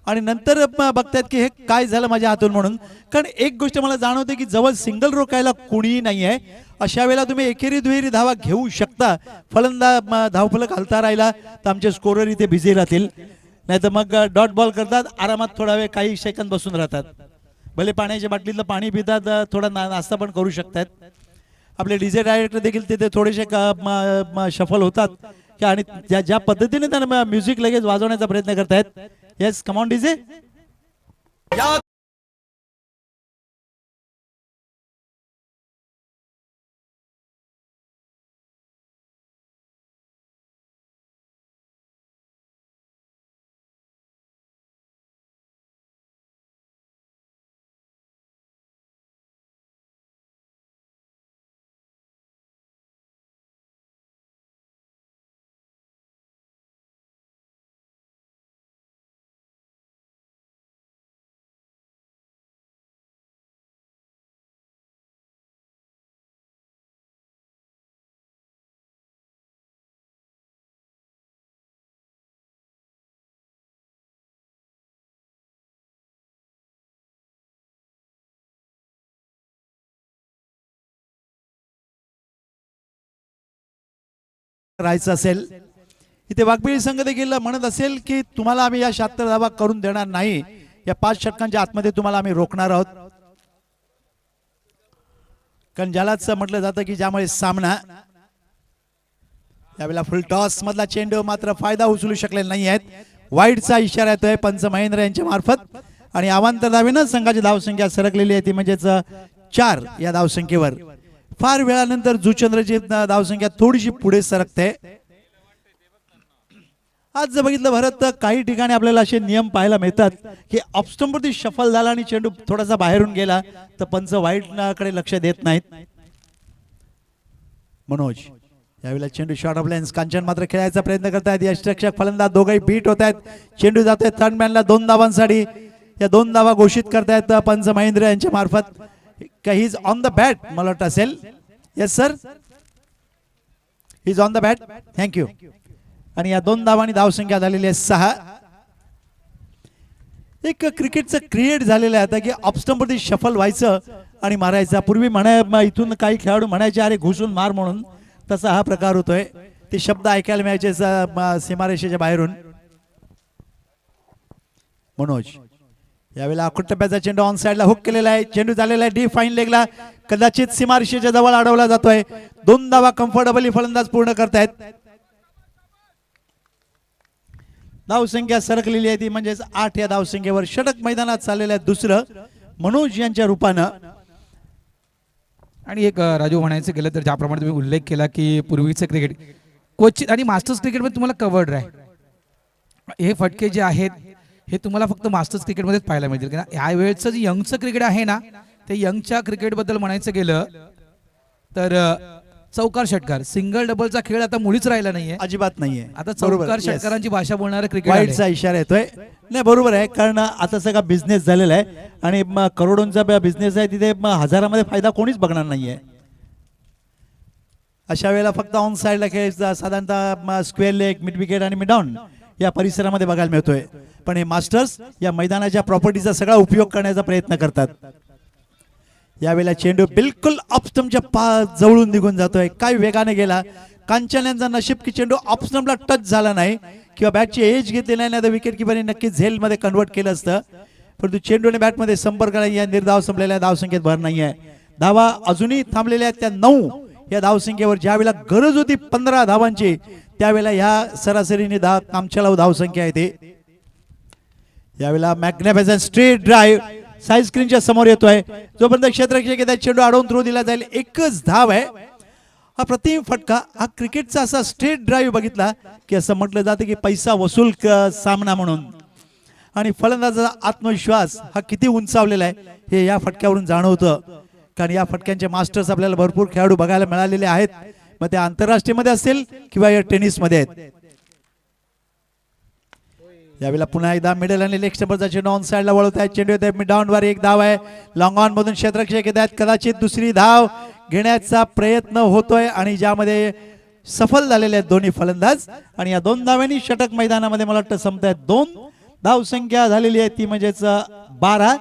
आणि नंतर बघतायत की हे काय झालं माझ्या हातून म्हणून. कारण एक गोष्ट मला जाणवते की जवळ सिंगल रोकायला कोणीही नाही आहे, अशा वेळेला तुम्ही एकेरी दुहेरी धावा घेऊ शकता. फलंदाज धावफलक हलता राहिला तर आमचे स्कोरर इथे बिझी राहतील, नाही तर मग डॉट बॉल करतात, आरामात थोडा वेळ काही सेकंद बसून राहतात. भले पाण्याच्या बाटलीतलं पाणी पितात, थोडा नाश्ता पण करू शकतात. आपले डीजे डायरेक्टर देखील तिथे थोडेसे शफल होतात आणि ज्या पद्धतीने त्यांना म्युझिक लगेच वाजवण्याचा प्रयत्न करतायत. Yes, come on DJ. राहायचं असेल, इथे वाघबिळी संघ देखील म्हणत असेल की तुम्हाला आम्ही या 76 धावा करून देणार नाही, या 5 षटकांच्या आतमध्ये तुम्हाला आम्ही रोखणार आहोत. कारण ज्यालाच म्हटलं जातं की ज्यामुळे सामना, यावेळेला फुल टॉस मधला चेंडू मात्र फायदा उचलू शकलेला नाही आहेत. वाईडचा इशारा येतोय पंच महेंद्र यांच्या मार्फत आणि अवांतर धावेनं संघाची धावसंख्या सरकलेली आहे ती म्हणजेच 4 या धावसंख्येवर. फार वेळानंतर जुचंद्रची धावसंख्या थोडीशी पुढे सरकते. आज जर बघितलं भरत तर काही ठिकाणी आपल्याला असे नियम पाहायला मिळतात की ऑफस्टंपवरती शफल झाला आणि चेंडू थोडासा बाहेरून गेला तर पंच वाईडकडे लक्ष देत नाहीत. मनोज यावेळेला चेंडू शॉर्ट ऑफ लेन्स, कांचन मात्र खेळायचा प्रयत्न करतायत. यष्टिरक्षक फलंदाज दोघंही बीट होत आहेत. चेंडू जातोय थर्ड मॅनला 2 धावांसाठी. या 2 धावा घोषित करतायत पंच महेंद्र यांच्या मार्फत. He is on the bat मला वाटतं असेल. Yes sir, he is on the bat. Thank you. आणि या 2 धावांनी धावसंख्या झालेली आहे 6. एक क्रिकेटचं क्रिएट झालेलं आहे आता की ऑफस्टंपवरती शफल व्हायचं आणि मारायचं. पूर्वी इथून काही खेळाडू म्हणायचे अरे घुसून मार म्हणून, तसा हा प्रकार होतोय. ते शब्द ऐकायला मिळायचे सीमारेषेच्या बाहेरून. मनोज यावेळेला अखुट टप्प्याचा चेंडू ऑन साइडला हुक केलेला आहे. चेंडू झालेला आहे डी फाईन लेगला, कदाचित सीमारेषेच्या जवळ अडवला जातोय. 2 धावा कम्फर्टेबली फलंदाज पूर्ण करतायत. धावसंख्या सरकलेली आहे ती म्हणजेच 8 या धावसंख्येवर. षटक मैदानात चाललेलं आहे दुसरं मनोज यांच्या रूपानं. आणि एक राजू म्हणायचं गेलं तर ज्याप्रमाणे तुम्ही उल्लेख केला की पूर्वीचं क्रिकेट क्वचित आणि मास्टर्स क्रिकेटमध्ये तुम्हाला कवर्ड आहे. हे फटके जे आहेत हे तुम्हाला फक्त मास्टर्स क्रिकेटमध्येच पाहायला मिळतील. कारण ह्या वेळेचं जे यंगचं क्रिकेट आहे ना, ते यंगच्या क्रिकेटबद्दल म्हणायचं गेलं तर चौकार षटकार, सिंगल डबलचा खेळ आता मुळीच राहिला नाहीये, अजिबात नाहीये. आता चौकार षटकारांची भाषा बोलणारं क्रिकेट. वाईडचा इशारा येतोय. नाही बरोबर आहे, कारण आता सगळा बिझनेस झालेला आहे आणि करोडोंचा बिझनेस आहे. तिथे हजारामध्ये फायदा कोणीच बघणार नाहीये. अशा वेळेला फक्त ऑन साइडला खेळ साधारणतः स्क्वेअर लेग, मिड विकेट आणि मिड ऑन या परिसरामध्ये बघायला मिळतोय. पण हे मास्टर्स या मैदानाच्या प्रॉपर्टीचा सगळा उपयोग करण्याचा प्रयत्न करतात. यावेळेला चेंडू बिलकुल ऑफस्टंपच्या जवळून निघून जातोय. काय वेगाने गेला. कांचन यांचा नशीब की चेंडू ऑफस्टंपला टच झाला नाही किंवा बॅटची एज घेतली नाही तर विकेट किपरने नक्कीच झेल मध्ये कन्वर्ट केलं असतं. परंतु चेंडूने बॅटमध्ये संपर्क केला. या निर्धाव संपलेल्या धावसंख्येत भर नाहीये. धावा अजूनही थांबलेल्या आहेत त्या 9 या धावसंख्येवर. ज्यावेळेला गरज होती 15 धावांची त्यावेळेला ह्या सरासरीने कामचलाऊ धावसंख्या आहे. ते यावेळेला मॅग्निफिसंट स्ट्रेट ड्राईव्ह साईड स्क्रीनच्या समोर येतोय. जोपर्यंत क्षेत्ररक्षक येतात चेंडू अडवून थ्रो दिला जाईल. एकच धाव आहे. हा प्रतिम फटका. हा क्रिकेटचा असा स्ट्रेट ड्राईव्ह बघितला की असं म्हटलं जातं की पैसा वसूल सामना म्हणून. आणि फलंदाजाचा आत्मविश्वास हा किती उंचावलेला आहे हे या फटक्यावरून जाणवतं. कारण या फटक्यांचे मास्टर्स आपल्याला भरपूर खेळाडू बघायला मिळालेले आहेत. मग ते आंतरराष्ट्रीय मध्ये असेल किंवा या टेनिस मध्ये आहेत. यावेळेला पुन्हा एकदा मिडल आणि लेग स्टंपरचा चेंडू ऑन साइडला वळवत आहे. चेंडू येत आहे मिड ऑन वर. 1 धाव आहे. लॉंग ऑन मधून क्षेत्ररक्षक येत आहेत. कदाचित दुसरी धाव घेण्याचा प्रयत्न होतोय आणि ज्यामध्ये सफल झालेले आहेत दोन्ही फलंदाज. आणि या 2 धावांनी षटक मैदानामध्ये मला वाटतं संपत आहेत. 2 धाव संख्या झालेली आहे ती म्हणजेच 12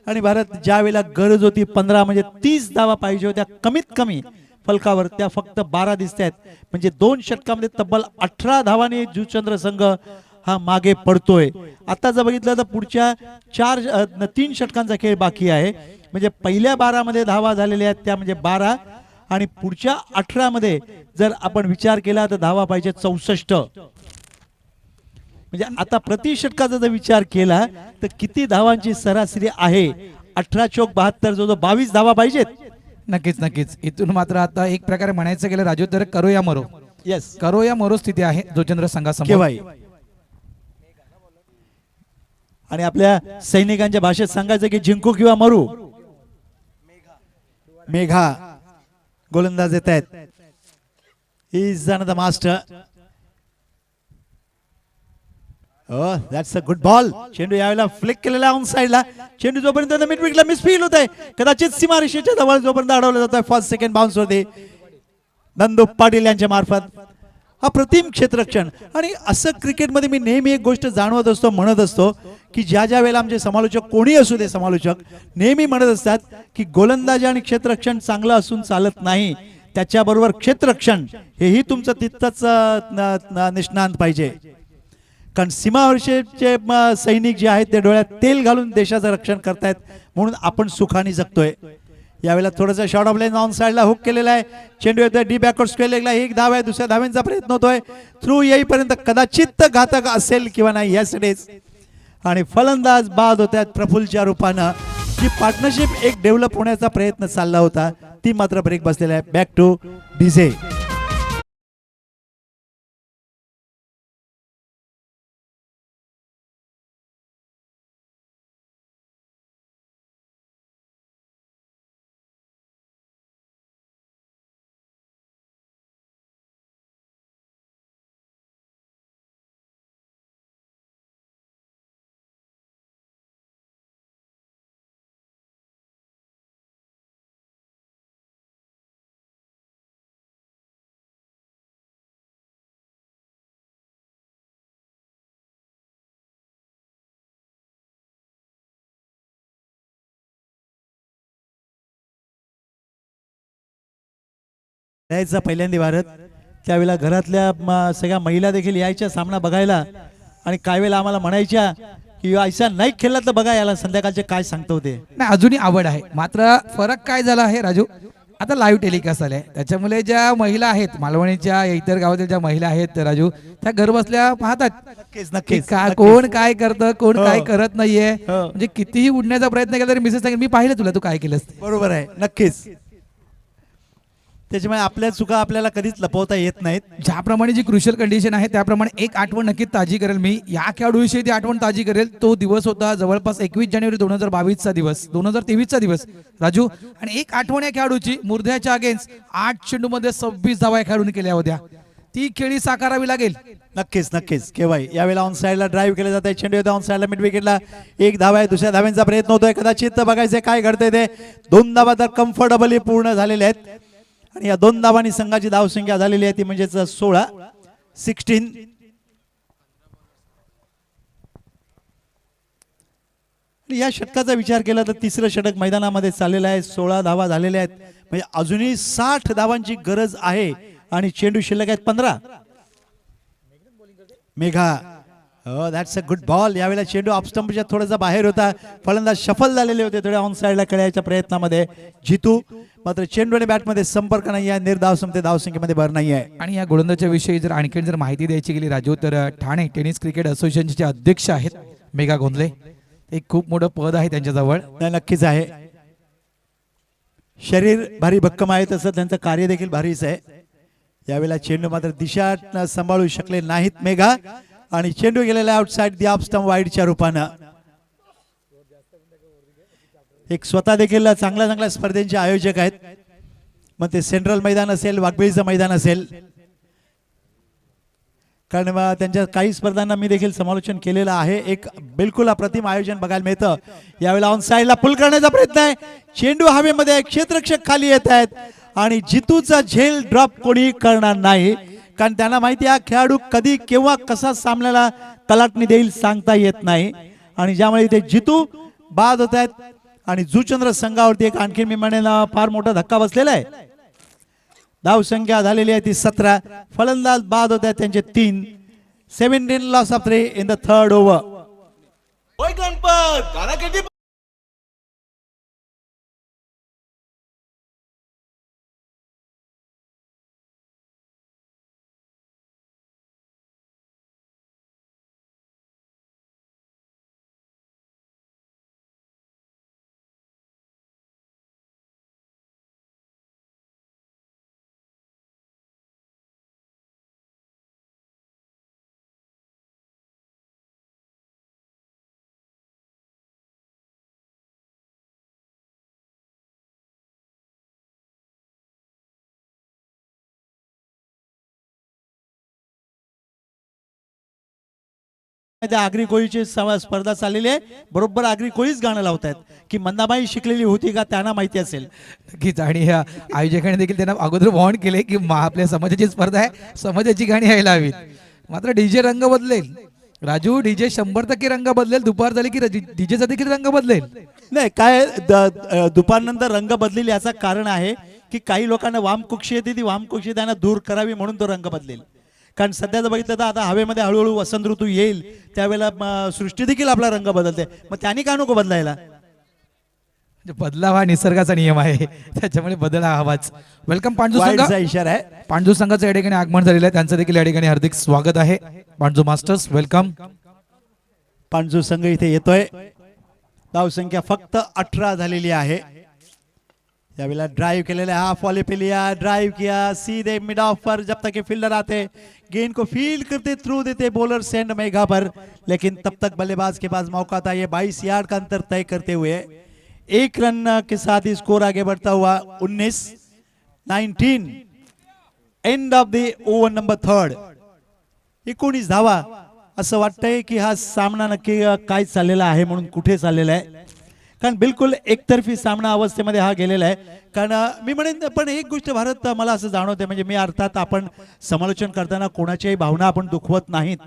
आणि भारत ज्या वेळेला गरज होती 15 म्हणजे 30 धावा पाहिजे होत्या कमीत कमी फलकावर, त्या फक्त 12 दिसत आहेत. म्हणजे 2 षटकामध्ये तब्बल 18 धावांनी जुचंद्र संघ हा मागे पडतोय. आता जर बघितलं तर पुढच्या 3 षटकांचा खेळ बाकी आहे. म्हणजे पहिल्या 12 मध्ये धावा झालेल्या आहेत त्या म्हणजे 12 आणि पुढच्या 18 मध्ये जर आपण विचार केला तर धावा पाहिजे 64. म्हणजे आता प्रति षटकाचा जर विचार केला तर किती धावांची सरासरी आहे. 18 चौक 72 जो 22 धावा पाहिजेत. नक्कीच नक्कीच. इथून मात्र आता एक प्रकारे म्हणायचं गेलं राजू तर करो या मरो. येस, करो या मरो स्थिती आहे जोचंद्र संघासमोर. केव्हाही. आणि आपल्या सैनिकांच्या भाषेत सांगायचं की जिंकू किंवा मरू. मेघा गोलंदाज येत आहेत. Is another master. Oh, that's a good ball. चेंडू यावेळेला फ्लिक केलेला ऑन साइडला. चेंडू जोपर्यंत मिड विकेटला मिसफील होत आहे कदाचित सीमारेषेच्या जवळ जोपर्यंत अडवला जातोय फर्स्ट सेकंड बाउन्स वरती नंदू पाटील यांच्या मार्फत. हा प्रतिम क्षेत्ररक्षण. आणि असं क्रिकेटमध्ये मी नेहमी एक गोष्ट जाणवत असतो, म्हणत असतो की ज्या ज्या वेळेला आमचे समालोचक कोणी असू दे समालोचक नेहमी म्हणत असतात की गोलंदाजी आणि क्षेत्ररक्षण चांगलं असून चालत नाही, त्याच्याबरोबर क्षेत्ररक्षण हेही तुमचं तितकंच निष्णांत पाहिजे. कारण सीमावर्षीचे सैनिक जे आहेत ते डोळ्यात तेल घालून देशाचं रक्षण करतायत, म्हणून आपण सुखाने जगतोय. यावेळेला थोडंसं शॉर्ट ऑफ लेन ऑन साइडला हुक केलेला आहे. चेंडू येतोय डी बॅकवर्ड स्क्वेअर लेगला, एक धाव आहे, दुसऱ्या धावेंचा प्रयत्न होतोय. थ्रू येईपर्यंत कदाचित घातक असेल किंवा नाही यस्टरडेज. आणि फलंदाज बाद होत आहेत प्रफुल्लच्या रूपानं. जी पार्टनरशिप एक डेव्हलप होण्याचा प्रयत्न चालला होता ती मात्र ब्रेक बसलेला आहे. Back two DJ. यायचा पहिल्यांदा भारत, त्यावेळेला घरातल्या सगळ्या महिला देखील यायच्या सामना बघायला. आणि काही वेळेला आम्हाला म्हणायच्या की ऐसा नाही खेळला तर बघा याला संध्याकाळचे काय सांगतो होते. नाही, अजूनही आवड आहे. मात्र फरक काय झाला आहे राजू, आता लाईव्ह टेलिकास्ट आले, त्याच्यामुळे ज्या महिला आहेत मालवणीच्या इतर गावातील ज्या महिला आहेत राजू, त्या घर बसल्या पाहतात नक्कीच की नक्कीच कोण काय करतं, कोण हो. काय करत नाहीये. हो. म्हणजे कितीही उडण्याचा प्रयत्न केला तरी मिसेस सांगेल मी पाहिलं तुला, तू काय केलंस ते. बरोबर आहे. नक्कीच. त्याच्यामुळे आपल्या चुका आपल्याला कधीच लपवता येत नाहीत. ज्याप्रमाणे जी क्रुशियल कंडिशन आहे त्याप्रमाणे एक आठवण नक्कीच ताजी करेल मी, या खेळाडूविषयी ती आठवण ताजी करेल. तो दिवस होता जवळपास 21 जानेवारी 2022 चा दिवस, 2023 चा दिवस राजू. आणि एक आठवण या खेळाडूची, मुर्द्याच्या अगेन्स्ट 8 चेंडूमध्ये 26 धावा या खेळाडूने केल्या होत्या. ती खेळी साकारावी लागेल. नक्कीच नक्कीच. केव्हा यावेळेला ऑन साइडला ड्राईव्ह केलं जात आहे. चेंडू येतो ऑन साइडला मिड विकेटला, एक धाव आहे, दुसऱ्या धाव्यांचा प्रयत्न होतोय. कदाचित बघायचंय काय घडतंय ते. 2 धावा तर कम्फर्टेबली पूर्ण झालेल्या आहेत. आणि या 2 धावांनी संघाची धावसंख्या झालेली आहे ती म्हणजेच 16. या षटकाचा विचार केला तर तिसरं षटक मैदानामध्ये चाललेलं आहे. 16 धावा झालेल्या आहेत, म्हणजे अजूनही 60 धावांची गरज आहे. आणि चेंडू शिल्लक आहेत 15. मेघा, हो दॅट्स अ गुड बॉल. यावेळेला चेंडू ऑफस्टंपच्या थोडासा बाहेर होता, फलंदाज शफल झालेले होते थोड्या ऑन साइडला खेळायच्या प्रयत्नामध्ये. जितू मात्र चेंडू आणि बॅटमध्ये संपर्क नाही आहे, निर्धाव समते धावसंख्येमध्ये भर नाही आहे. आणि या गोलंदाजाच्या विषयी जर आणखी जर माहिती द्यायची गेली राजू, तर ठाणे टेनिस क्रिकेट असोसिएशनचे अध्यक्ष आहेत मेघा गोंधले. एक खूप मोठं पद आहे त्यांच्याजवळ. नक्कीच आहे. शरीर भारी भक्कम आहे, तसं त्यांचं कार्य देखील भारीच आहे. यावेळेला चेंडू मात्र दिशा सांभाळू शकले नाहीत मेघा. आणि चेंडू गेलेला आउटसाइड दी ऑफ स्टंप वाईडच्या रूपानं. एक स्वतः देखील चांगल्या चांगल्या स्पर्धेचे आयोजक आहेत, मग ते सेंट्रल मैदान असेल, वाघबेळीचं मैदान असेल. कारण त्यांच्या काही स्पर्धांना मी देखील समालोचन केलेलं आहे. एक बिलकुल अप्रतिम आयोजन बघायला मिळतं. यावेळेला ऑन साइडला पुल करण्याचा प्रयत्न आहे. चेंडू हवेमध्ये, क्षेत्ररक्षक खाली येत आहेत. आणि जितूचा झेल ड्रॉप कोणी करणार नाही, कारण त्यांना माहिती आहे खेळाडू कधी केव्हा कसा सामन्याला तलाटणी देईल सांगता येत नाही. आणि ज्यामुळे इथे जितू बाद होत आहेत. आणि जुचंद्र संघावरती एक आणखी मी म्हणेन फार मोठा धक्का बसलेला आहे. धाव संख्या झालेली आहे ती 17. फलंदाज बाद होत आहेत त्यांचे 3. 17 loss of 3 in the third over. त्या आगरी कोळीची स्पर्धा चाललेली आहे. बरोबर आगरी कोळीच गाणं लावतायत की मंदाबाई शिकलेली होती का त्यांना माहिती असेल. नक्कीच. आणि ह्या आयोजकांनी देखील त्यांना अगोदर वॉर्न केले की आपल्या समाजाची स्पर्धा आहे, समाजाची गाणी यायला हवीत. मात्र डीजे रंग बदलेल राजू. डीजे 100% रंग बदलेल. दुपार झाली की डीजेचा देखील रंग बदलेल. नाही काय दुपारनंतर रंग बदलेल याचं कारण आहे की काही लोकांना वामकुक्षी येते, ती वामकुक्षी त्यांना दूर करावी म्हणून तो रंग बदलेल. कारण सध्या जर बघितलं तर आता हवेमध्ये हळूहळू वसंत ऋतू येईल, त्यावेळेला सृष्टी देखील आपला रंग बदलते. मग त्यांनी का नको बदलायला? बदलाव हा निसर्गाचा नियम आहे, त्याच्यामुळे बदल हा हवाच. वेलकम पांडू संघ. वाईटचा इशारा आहे. पांडू संघाचं या ठिकाणी आगमन झालेलं आहे, त्यांचं देखील या ठिकाणी हार्दिक स्वागत आहे. Pandu masters welcome. पांडू संघ इथे येतोय. धावसंख्या फक्त 18 झालेली आहे. यावेळेला ड्राइव केलेला है, हाफ वॉले पे लिया, ड्राइव किया सीधे मिड ऑफ पर. जब तक ये फील्डर आते गेंद को फील्ड करते थ्रू देते बॉलर सेंड मेघा पर, लेकिन तब तक बल्लेबाज के पास मौका था ये 22 यार्ड का अंतर तय करते हुए 1 रन के साथ ही स्कोर आगे बढ़ता हुआ 19 end of the over number 3. 19 धावा. असं वाटतंय की हा सामना नक्की काय चाललेला आहे, म्हणून कुठे चाललेला आहे. कारण बिलकुल एकतर्फी सामना अवस्थेमध्ये हा गेलेला आहे. कारण मी म्हणेन, पण एक गोष्ट भारत मला असं जाणवते, म्हणजे मी अर्थात आपण समालोचन करताना कोणाच्याही भावना आपण दुखवत नाहीत,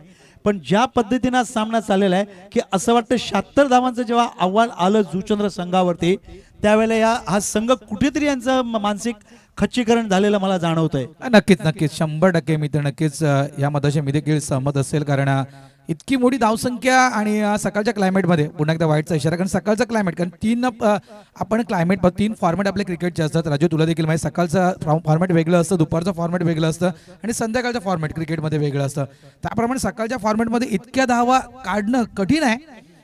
पण ज्या पद्धतीने हा सामना चाललेला आहे की असं वाटतं 76 धावांचं जेव्हा आव्हान आलं जुचंद्र संघावरती, त्यावेळेला हा संघ कुठेतरी यांचं मानसिक खच्चीकरण झालेलं मला जाणवतंय. नक्कीच नक्कीच 100% मी तर नक्कीच या मताशी मी देखील सहमत असेल. कारण इतकी मोठी धावसंख्या आणि सकाळच्या क्लायमेटमध्ये पुन्हा एकदा वाईटचा इशारा, कारण सकाळचं क्लायमेट, कारण आपण क्लायमेट 3 फॉर्मॅट आपले क्रिकेटचे असतात. राजू तुला देखील माहिती, सकाळचं फॉर्मॅट वेगळं असतं, दुपारचं फॉर्मॅट वेगळं असतं आणि संध्याकाळचं फॉर्मॅट क्रिकेटमध्ये वेगळं असतं. त्याप्रमाणे सकाळच्या फॉर्मॅटमध्ये इतक्या धावा काढणं कठीण आहे,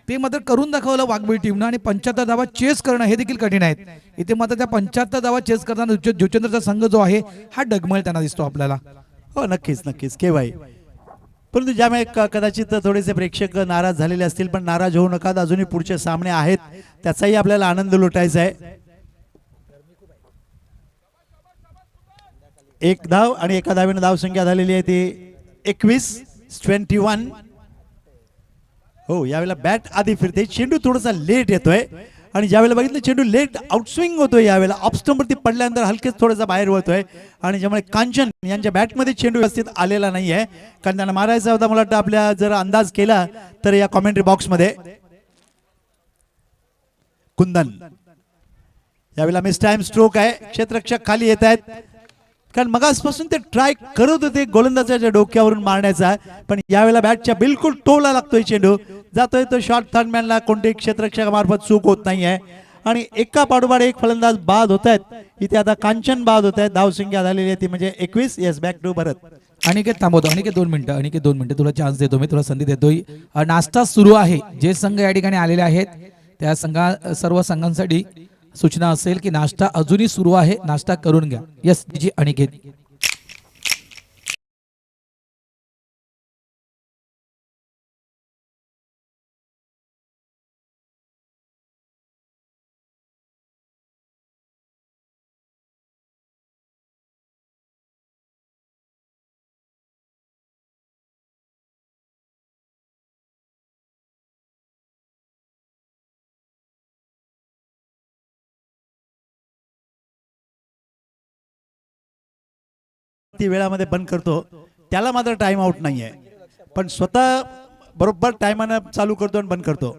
ते मात्र करून दाखवलं वाघबीळ टीमनं. आणि 75 धावा चेस करणं हे देखील कठीण आहेत. इथे मात्र त्या 75 धावा चेस करताना जुचंद्रचा संघ जो आहे हा डगमळताना दिसतो आपल्याला. हो नक्कीच नक्कीच केवाय. परंतु ज्यामुळे कदाचित थोडेसे प्रेक्षक नाराज झालेले असतील, पण नाराज होऊ नका, अजूनही पुढचे सामने आहेत, त्याचाही आपल्याला आनंद लुटायचा आहे. 1 धाव आणि एका धावेने धावसंख्या झालेली आहे ती 21. हो, यावेळेला बॅट आधी फिरते, चेंडू थोडासा लेट येतोय आणि ज्यावेळेला बघितलं चेंडू लेट आउटस्विंग होतोय, यावेळेला ऑफ स्टंपवरती पडल्यानंतर हलकेच थोडासा बाहेर वळतोय आणि ज्यामुळे कांचन यांच्या बॅटमध्ये चेंडू व्यवस्थित आलेला नाहीये. कारण त्यांना मारायचा होता, मला वाटतं आपल्या जर अंदाज केला तर या कॉमेंट्री बॉक्समध्ये. कुंदन यावेळेला मिस टाइम स्ट्रोक आहे, क्षेत्ररक्षक खाली येत आहेत. कारण मगासपासून ते ट्राय करत होते गोलंदाजाच्या डोक्यावरून मारण्याचा, पण यावेळेला बॅटच्या बिलकुल टोला लागतोय चेंडू, जातोय तो शॉर्ट थर्डमॅनला. कोणत्याही क्षेत्ररक्षकामार्फत चूक होत नाहीये आणि एका पाठोपाठ एक फलंदाज बाद होत आहेत. इथे आता कांचन बाद होत आहेत. धावसंख्या झालेली आहे ती म्हणजे 21. येस, बॅक टू भरत. अनिकेत थांबवतो. अनिकेत 2 मिनिटं तुला चान्स देतो, मी तुला संधी देतोय. नाश्ता सुरू आहे. जे संघ या ठिकाणी आलेले आहेत त्या सर्व संघांसाठी सूचना असेल की नाश्ता अजूनही सुरू आहे, नाश्ता करून घ्या. यस जी अनिकेत. ती वेळामध्ये बंद करतो, त्याला मात्र टाइम आउट नाहीये, पण स्वतः बरोबर टायमानं चालू करतो आणि बंद करतो.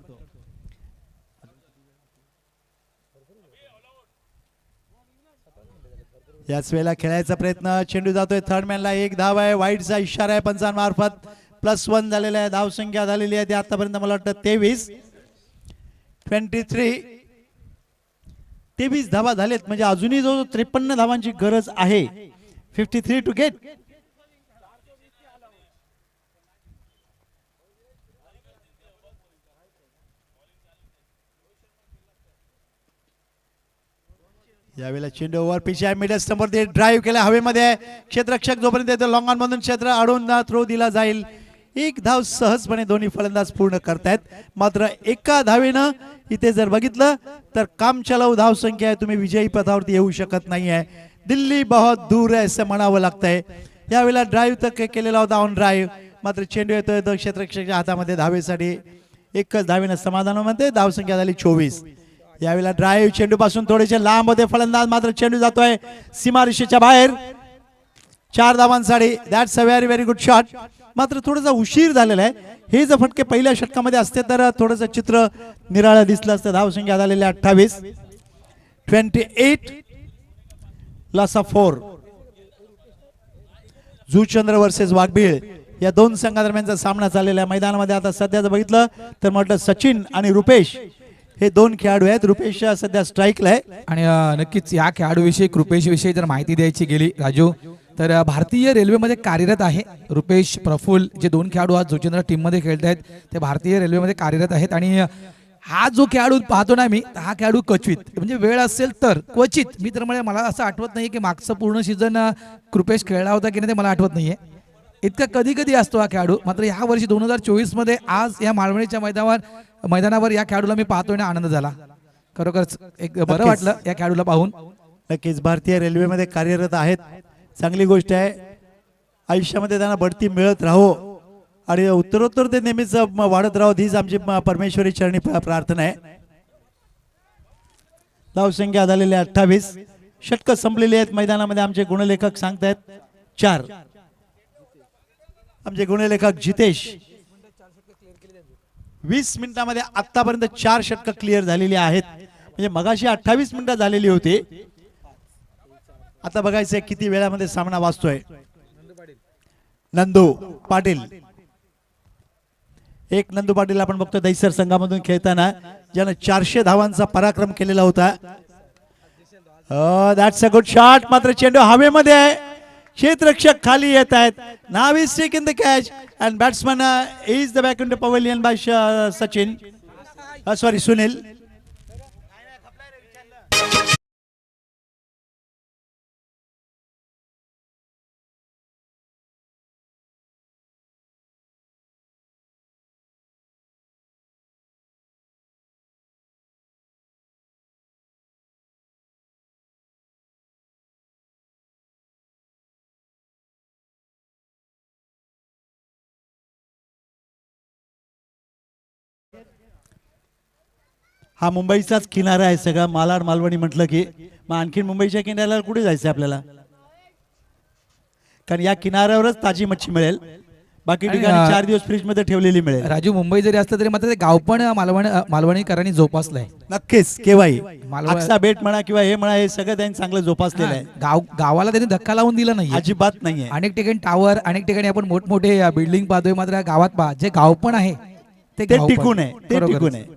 याच वेळेला खेळायचा प्रयत्न, चेंडू जातोय थर्डमॅनला, 1 धाव आहे. वाईटचा इशारा आहे पंचांमार्फत. +1 झालेला आहे. धावसंख्या झालेली आहे ती आतापर्यंत मला वाटतं 23. 23 धावा झालेत, म्हणजे अजूनही जो 53 धावांची गरज आहे. 53 टू गेट. यावेळेला चेंडू ओव्हर पिच आहे, मिडल स्टंपवरती ड्राइव्ह केला हवेमध्ये. क्षेत्ररक्षक जोपर्यंत येतो लॉंग ऑन मधून क्षेत्र अडवून थ्रो दिला जाईल. 1 धाव सहजपणे दोन्ही फलंदाज पूर्ण करतायत. मात्र एका धावेनं इथे जर बघितलं तर काम चलाऊ धाव संख्या आहे, तुम्ही विजयी पथावरती येऊ शकत नाहीये. दिल्ली बहुत दूर आहे असं म्हणावं लागतंय. यावेळेला ड्राइव्ह तर केलेला होता ऑन ड्राइव्ह, मात्र चेंडू येतोय तो क्षेत्ररक्षकाच्या हातामध्ये. धावेसाठी एकच धावेनं समाधानामध्ये धावसंख्या झाली 24. यावेळेला ड्राइव्ह चेंडू पासून थोडेसे लांब होते फलंदाज, मात्र चेंडू जातोय सीमारेषेच्या बाहेर. 4 धावांसाठी. That's a very very good shot. मात्र थोडासा उशीर झालेला आहे. हे जर फटके पहिल्या षटकामध्ये असते तर थोडंसं चित्र निराळं दिसलं असतं. धावसंख्या झालेली 28. 28. Loss of 4. जुचंद्र वर्सेस वाघबीळ या दोन संघादरम्यानचा सामना चाललेला आहे मैदानामध्ये. आता सध्या जर बघितलं तर म्हटलं सचिन आणि रुपेश हे दोन खेळाडू आहेत. रुपेश सध्या स्ट्राईकला आहे. आणि नक्कीच या खेळाडूविषयी कृपेशविषयी जर माहिती द्यायची गेली राजू तर भारतीय रेल्वेमध्ये कार्यरत आहे रुपेश प्रफुल्ल. जे दोन खेळाडू आज जोचेंद्र टीम मध्ये खेळत आहेत ते भारतीय रेल्वेमध्ये कार्यरत आहेत. आणि हा जो खेळाडू पाहतो ना मी हा खेळाडू क्वचित म्हणजे वेळ असेल तर क्वचित मी तर म्हणजे मला असं आठवत नाही की मागचं पूर्ण सीझन कृपेश खेळला होता की नाही ते मला आठवत नाहीये. इतका कधी कधी असतो हा खेळाडू. मात्र या वर्षी 2024 मध्ये आज या मालवणीच्या मैदानावर या खेळाडूला मी पाहतोय आणि आनंद झाला. खरोखरच एक बरं वाटलं या खेळाडूला पाहून. नक्कीच भारतीय रेल्वेमध्ये कार्यरत आहेत. चांगली गोष्ट आहे. आयुष्यामध्ये त्यांना बढती मिळत राहो आणि उत्तरोत्तर ते नेहमीच वाढत राहो हीच आमची परमेश्वरी चरणी प्रार्थना आहे. धावसंख्या झालेली 28. षटकं संपलेली आहेत मैदानामध्ये. आमचे गुणलेखक सांगतायत 4. आमचे गुणलेखक जितेश 20 मिनिटांमध्ये आतापर्यंत 4 षटकं क्लिअर झालेली आहेत. म्हणजे मगाशी 28 मिनिटं झालेली होती. आता बघायचंय किती वेळामध्ये सामना वाचतोय. नंदू पाटील नंदू पाटील आपण बघतो दैसर संघामधून खेळताना ज्यानं 400 धावांचा पराक्रम केलेला होता. That's a good shot. मात्र चेंडू हवेमध्ये आहे. क्षेत्ररक्षक खाली येत आहेत. Now is taken the catch and batsman is the back in the pavilion by Sachin sorry Sunil. हा मुंबईचाच किनारा आहे सगळा. मालाड मालवणी म्हटलं की मग आणखीन मुंबईच्या किनाऱ्याला कुठे जायचं आपल्याला. कारण या किनाऱ्यावरच ताजी मच्छी मिळेल. बाकी ठिकाणी 4 दिवस फ्रीज मध्ये ठेवलेली मिळेल. राजू मुंबई जरी असलं तरी मात्र ते गाव पण मालवणीकरांनी जोपासलंय. नक्कीच केव्हाही मालवण- आक्सा बेट म्हणा किंवा हे म्हणा हे सगळं त्यांनी चांगलं जोपासलेलं आहे. गावाला त्यांनी धक्का लावून दिला नाही. अजिबात नाहीये. अनेक ठिकाणी टावर अनेक ठिकाणी आपण मोठमोठे बिल्डिंग पाहतोय मात्र गावात पहा जे गाव पण आहे ते गाव पण. टिकून आहे. ते बरोबर. टिकून आहे.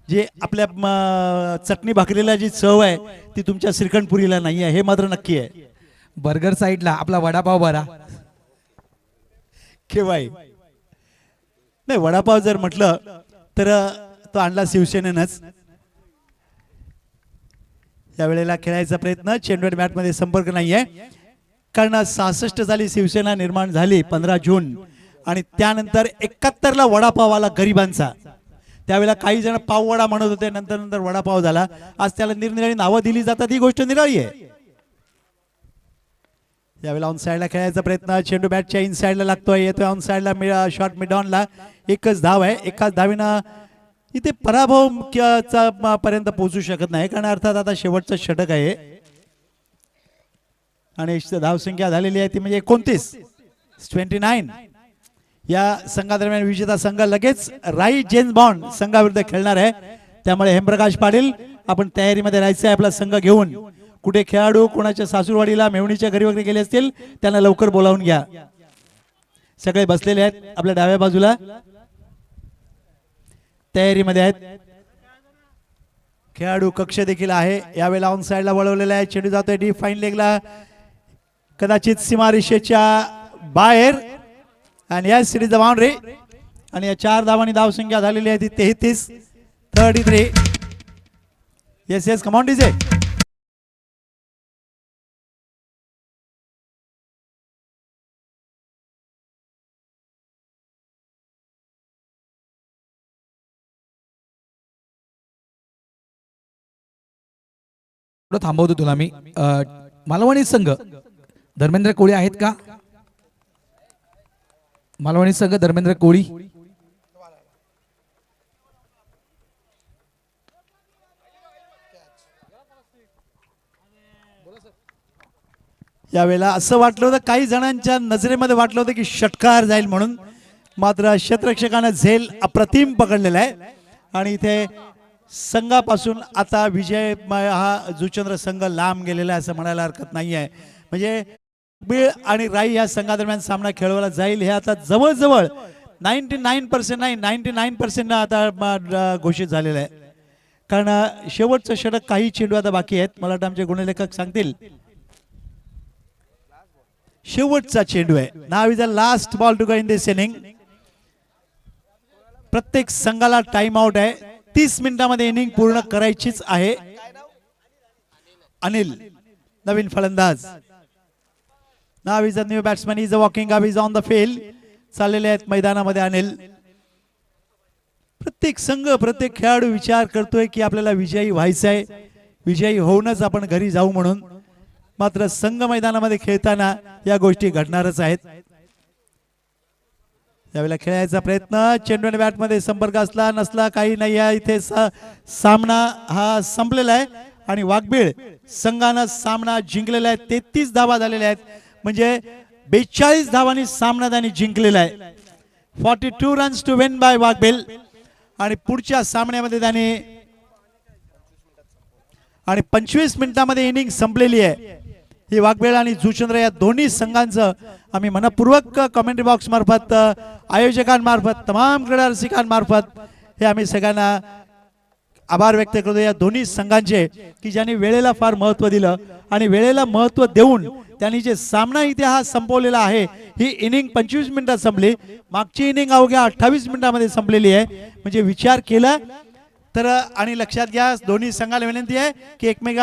जे आपल्या चटणी भाकरीला जी चव आहे ती तुमच्या श्रीखंडपुरीला नाही आहे हे मात्र नक्की आहे. बर्गर साईडला आपला वडापाव बरा केव्हाही नाही. वडापाव जर म्हटलं तर तो आणला शिवसेनेनंच. यावेळेला खेळायचा प्रयत्न चेंडू मॅट मध्ये संपर्क नाहीये कारण 66 साली शिवसेना निर्माण झाली 15 जून आणि त्यानंतर 71 ला वडापाव आला गरिबांचा. त्यावेळेला काही जण पाववडा म्हणत होते. नंतर वडापाव झाला. आज त्याला निरनिराळी नावं दिली जातात. ही गोष्ट निराळी आहे. यावेळेला ऑन साइडला खेळायचा प्रयत्न. चेंडू बॅटच्या इन साइडला लागतोय. येतोय ऑन साइडला शॉट मिड ऑनला. एकच धाव आहे. एकाच धावीनं इथे पराभव पर्यंत पोहोचू शकत नाही कारण अर्थात आता शेवटचं षटक आहे आणि धावसंख्या झालेली आहे ती म्हणजे 29. या संघादरम्यान विजेता संघ लगेच राई जेम्स बॉन्ड संघाविरुद्ध खेळणार आहे. त्यामुळे हेमप्रकाश पाटील आपण तयारीमध्ये राहायचं आहे आपला संघ घेऊन. कुठे खेळाडू कोणाच्या सासूरवाडीला मेवणीच्या घरी वगैरे गेले असतील त्यांना लवकर बोलावून घ्या. सगळे बसलेले आहेत आपल्या डाव्या बाजूला तयारीमध्ये आहेत. खेळाडू कक्ष देखील आहे. यावेळेला ऑन साइडला वळवलेला आहे. चेंडू जातोय डीप फाईन लेगला कदाचित सीमारेषेच्या बाहेर आणि या सिरीज बाउंड्री आणि या 4 धावांनी धावसंख्या झालेली आहे ती 33. Yes come on DJ. थांबवतो तुला मी. मालवणी संघ धर्मेंद्र कोळी आहेत का? मालवणी संघ धर्मेंद्र कोळी यावेळेला असं वाटलं होतं काही जणांच्या नजरेमध्ये वाटलं होतं की षटकार जाईल म्हणून. मात्र क्षेत्ररक्षकानं झेल अप्रतिम पकडलेला आहे आणि इथे संघापासून आता विजय हा जुचंद्र संघ लांब गेलेला आहे असं म्हणायला हरकत नाही आहे. म्हणजे बीळ आणि राई या संघादरम्यान सामना खेळवला जाईल हे आता जवळजवळ 99% नाही 99% आता घोषित झालेलं आहे. कारण शेवटचं षटक काही चेंडू आता बाकी आहेत. मला वाटतं आमचे गुणलेखक सांगतील. शेवटचा चेंडू आहे. Now is the last ball to go in this inning. प्रत्येक संघाला टाइम आउट आहे. 30 मिनिटांमध्ये इनिंग पूर्ण करायचीच आहे. अनिल नवीन फलंदाज. Now is a new batsman is a walking up is on the field. चाललेले आहेत मैदानामध्ये अनिल. प्रत्येक संघ प्रत्येक खेळाडू विचार करतोय की आपल्याला विजयी व्हायचं आहे, विजयी होऊनच आपण घरी जाऊ म्हणून. मात्र संघ मैदानामध्ये खेळताना या गोष्टी घडणारच आहेत. त्यावेळेला खेळायचा प्रयत्न चेंडू आणि बॅटमध्ये संपर्क असला नसला काही नाही आहे. इथे सामना हा संपलेला आहे आणि वाघबीळ संघानं सामना जिंकलेला आहे. 33 धावा झालेल्या आहेत. म्हणजे 42 धावांनी सामना त्यांनी जिंकलेला आहे. 42 रन्स टू विन बाय वाघबीळ. आणि पुढच्या सामन्यामध्ये त्याने आणि 25 मिनिटांमध्ये इनिंग संपलेली आहे. ही वाघबीळ आणि जुचंद्र या दोन्ही संघांचं आम्ही मनपूर्वक कमेंट्री बॉक्स मार्फत आयोजकांमार्फत तमाम क्रीडा रसिकांमार्फत हे आम्ही सगळ्यांना आभार व्यक्त करतो या दोन्ही संघांचे की ज्यांनी वेळेला फार महत्त्व दिलं आणि वेळेला महत्त्व देऊन त्यांनी जे सामना इथे हा संपवलेला आहे. ही इनिंग 25 मिनिटात संपली. मागची इनिंग अवघ्या 28 मिनिटांमध्ये संपलेली आहे. म्हणजे विचार केला तर आणि लक्षात घ्या दोन्ही संघाला विनंती आहे की एकमेका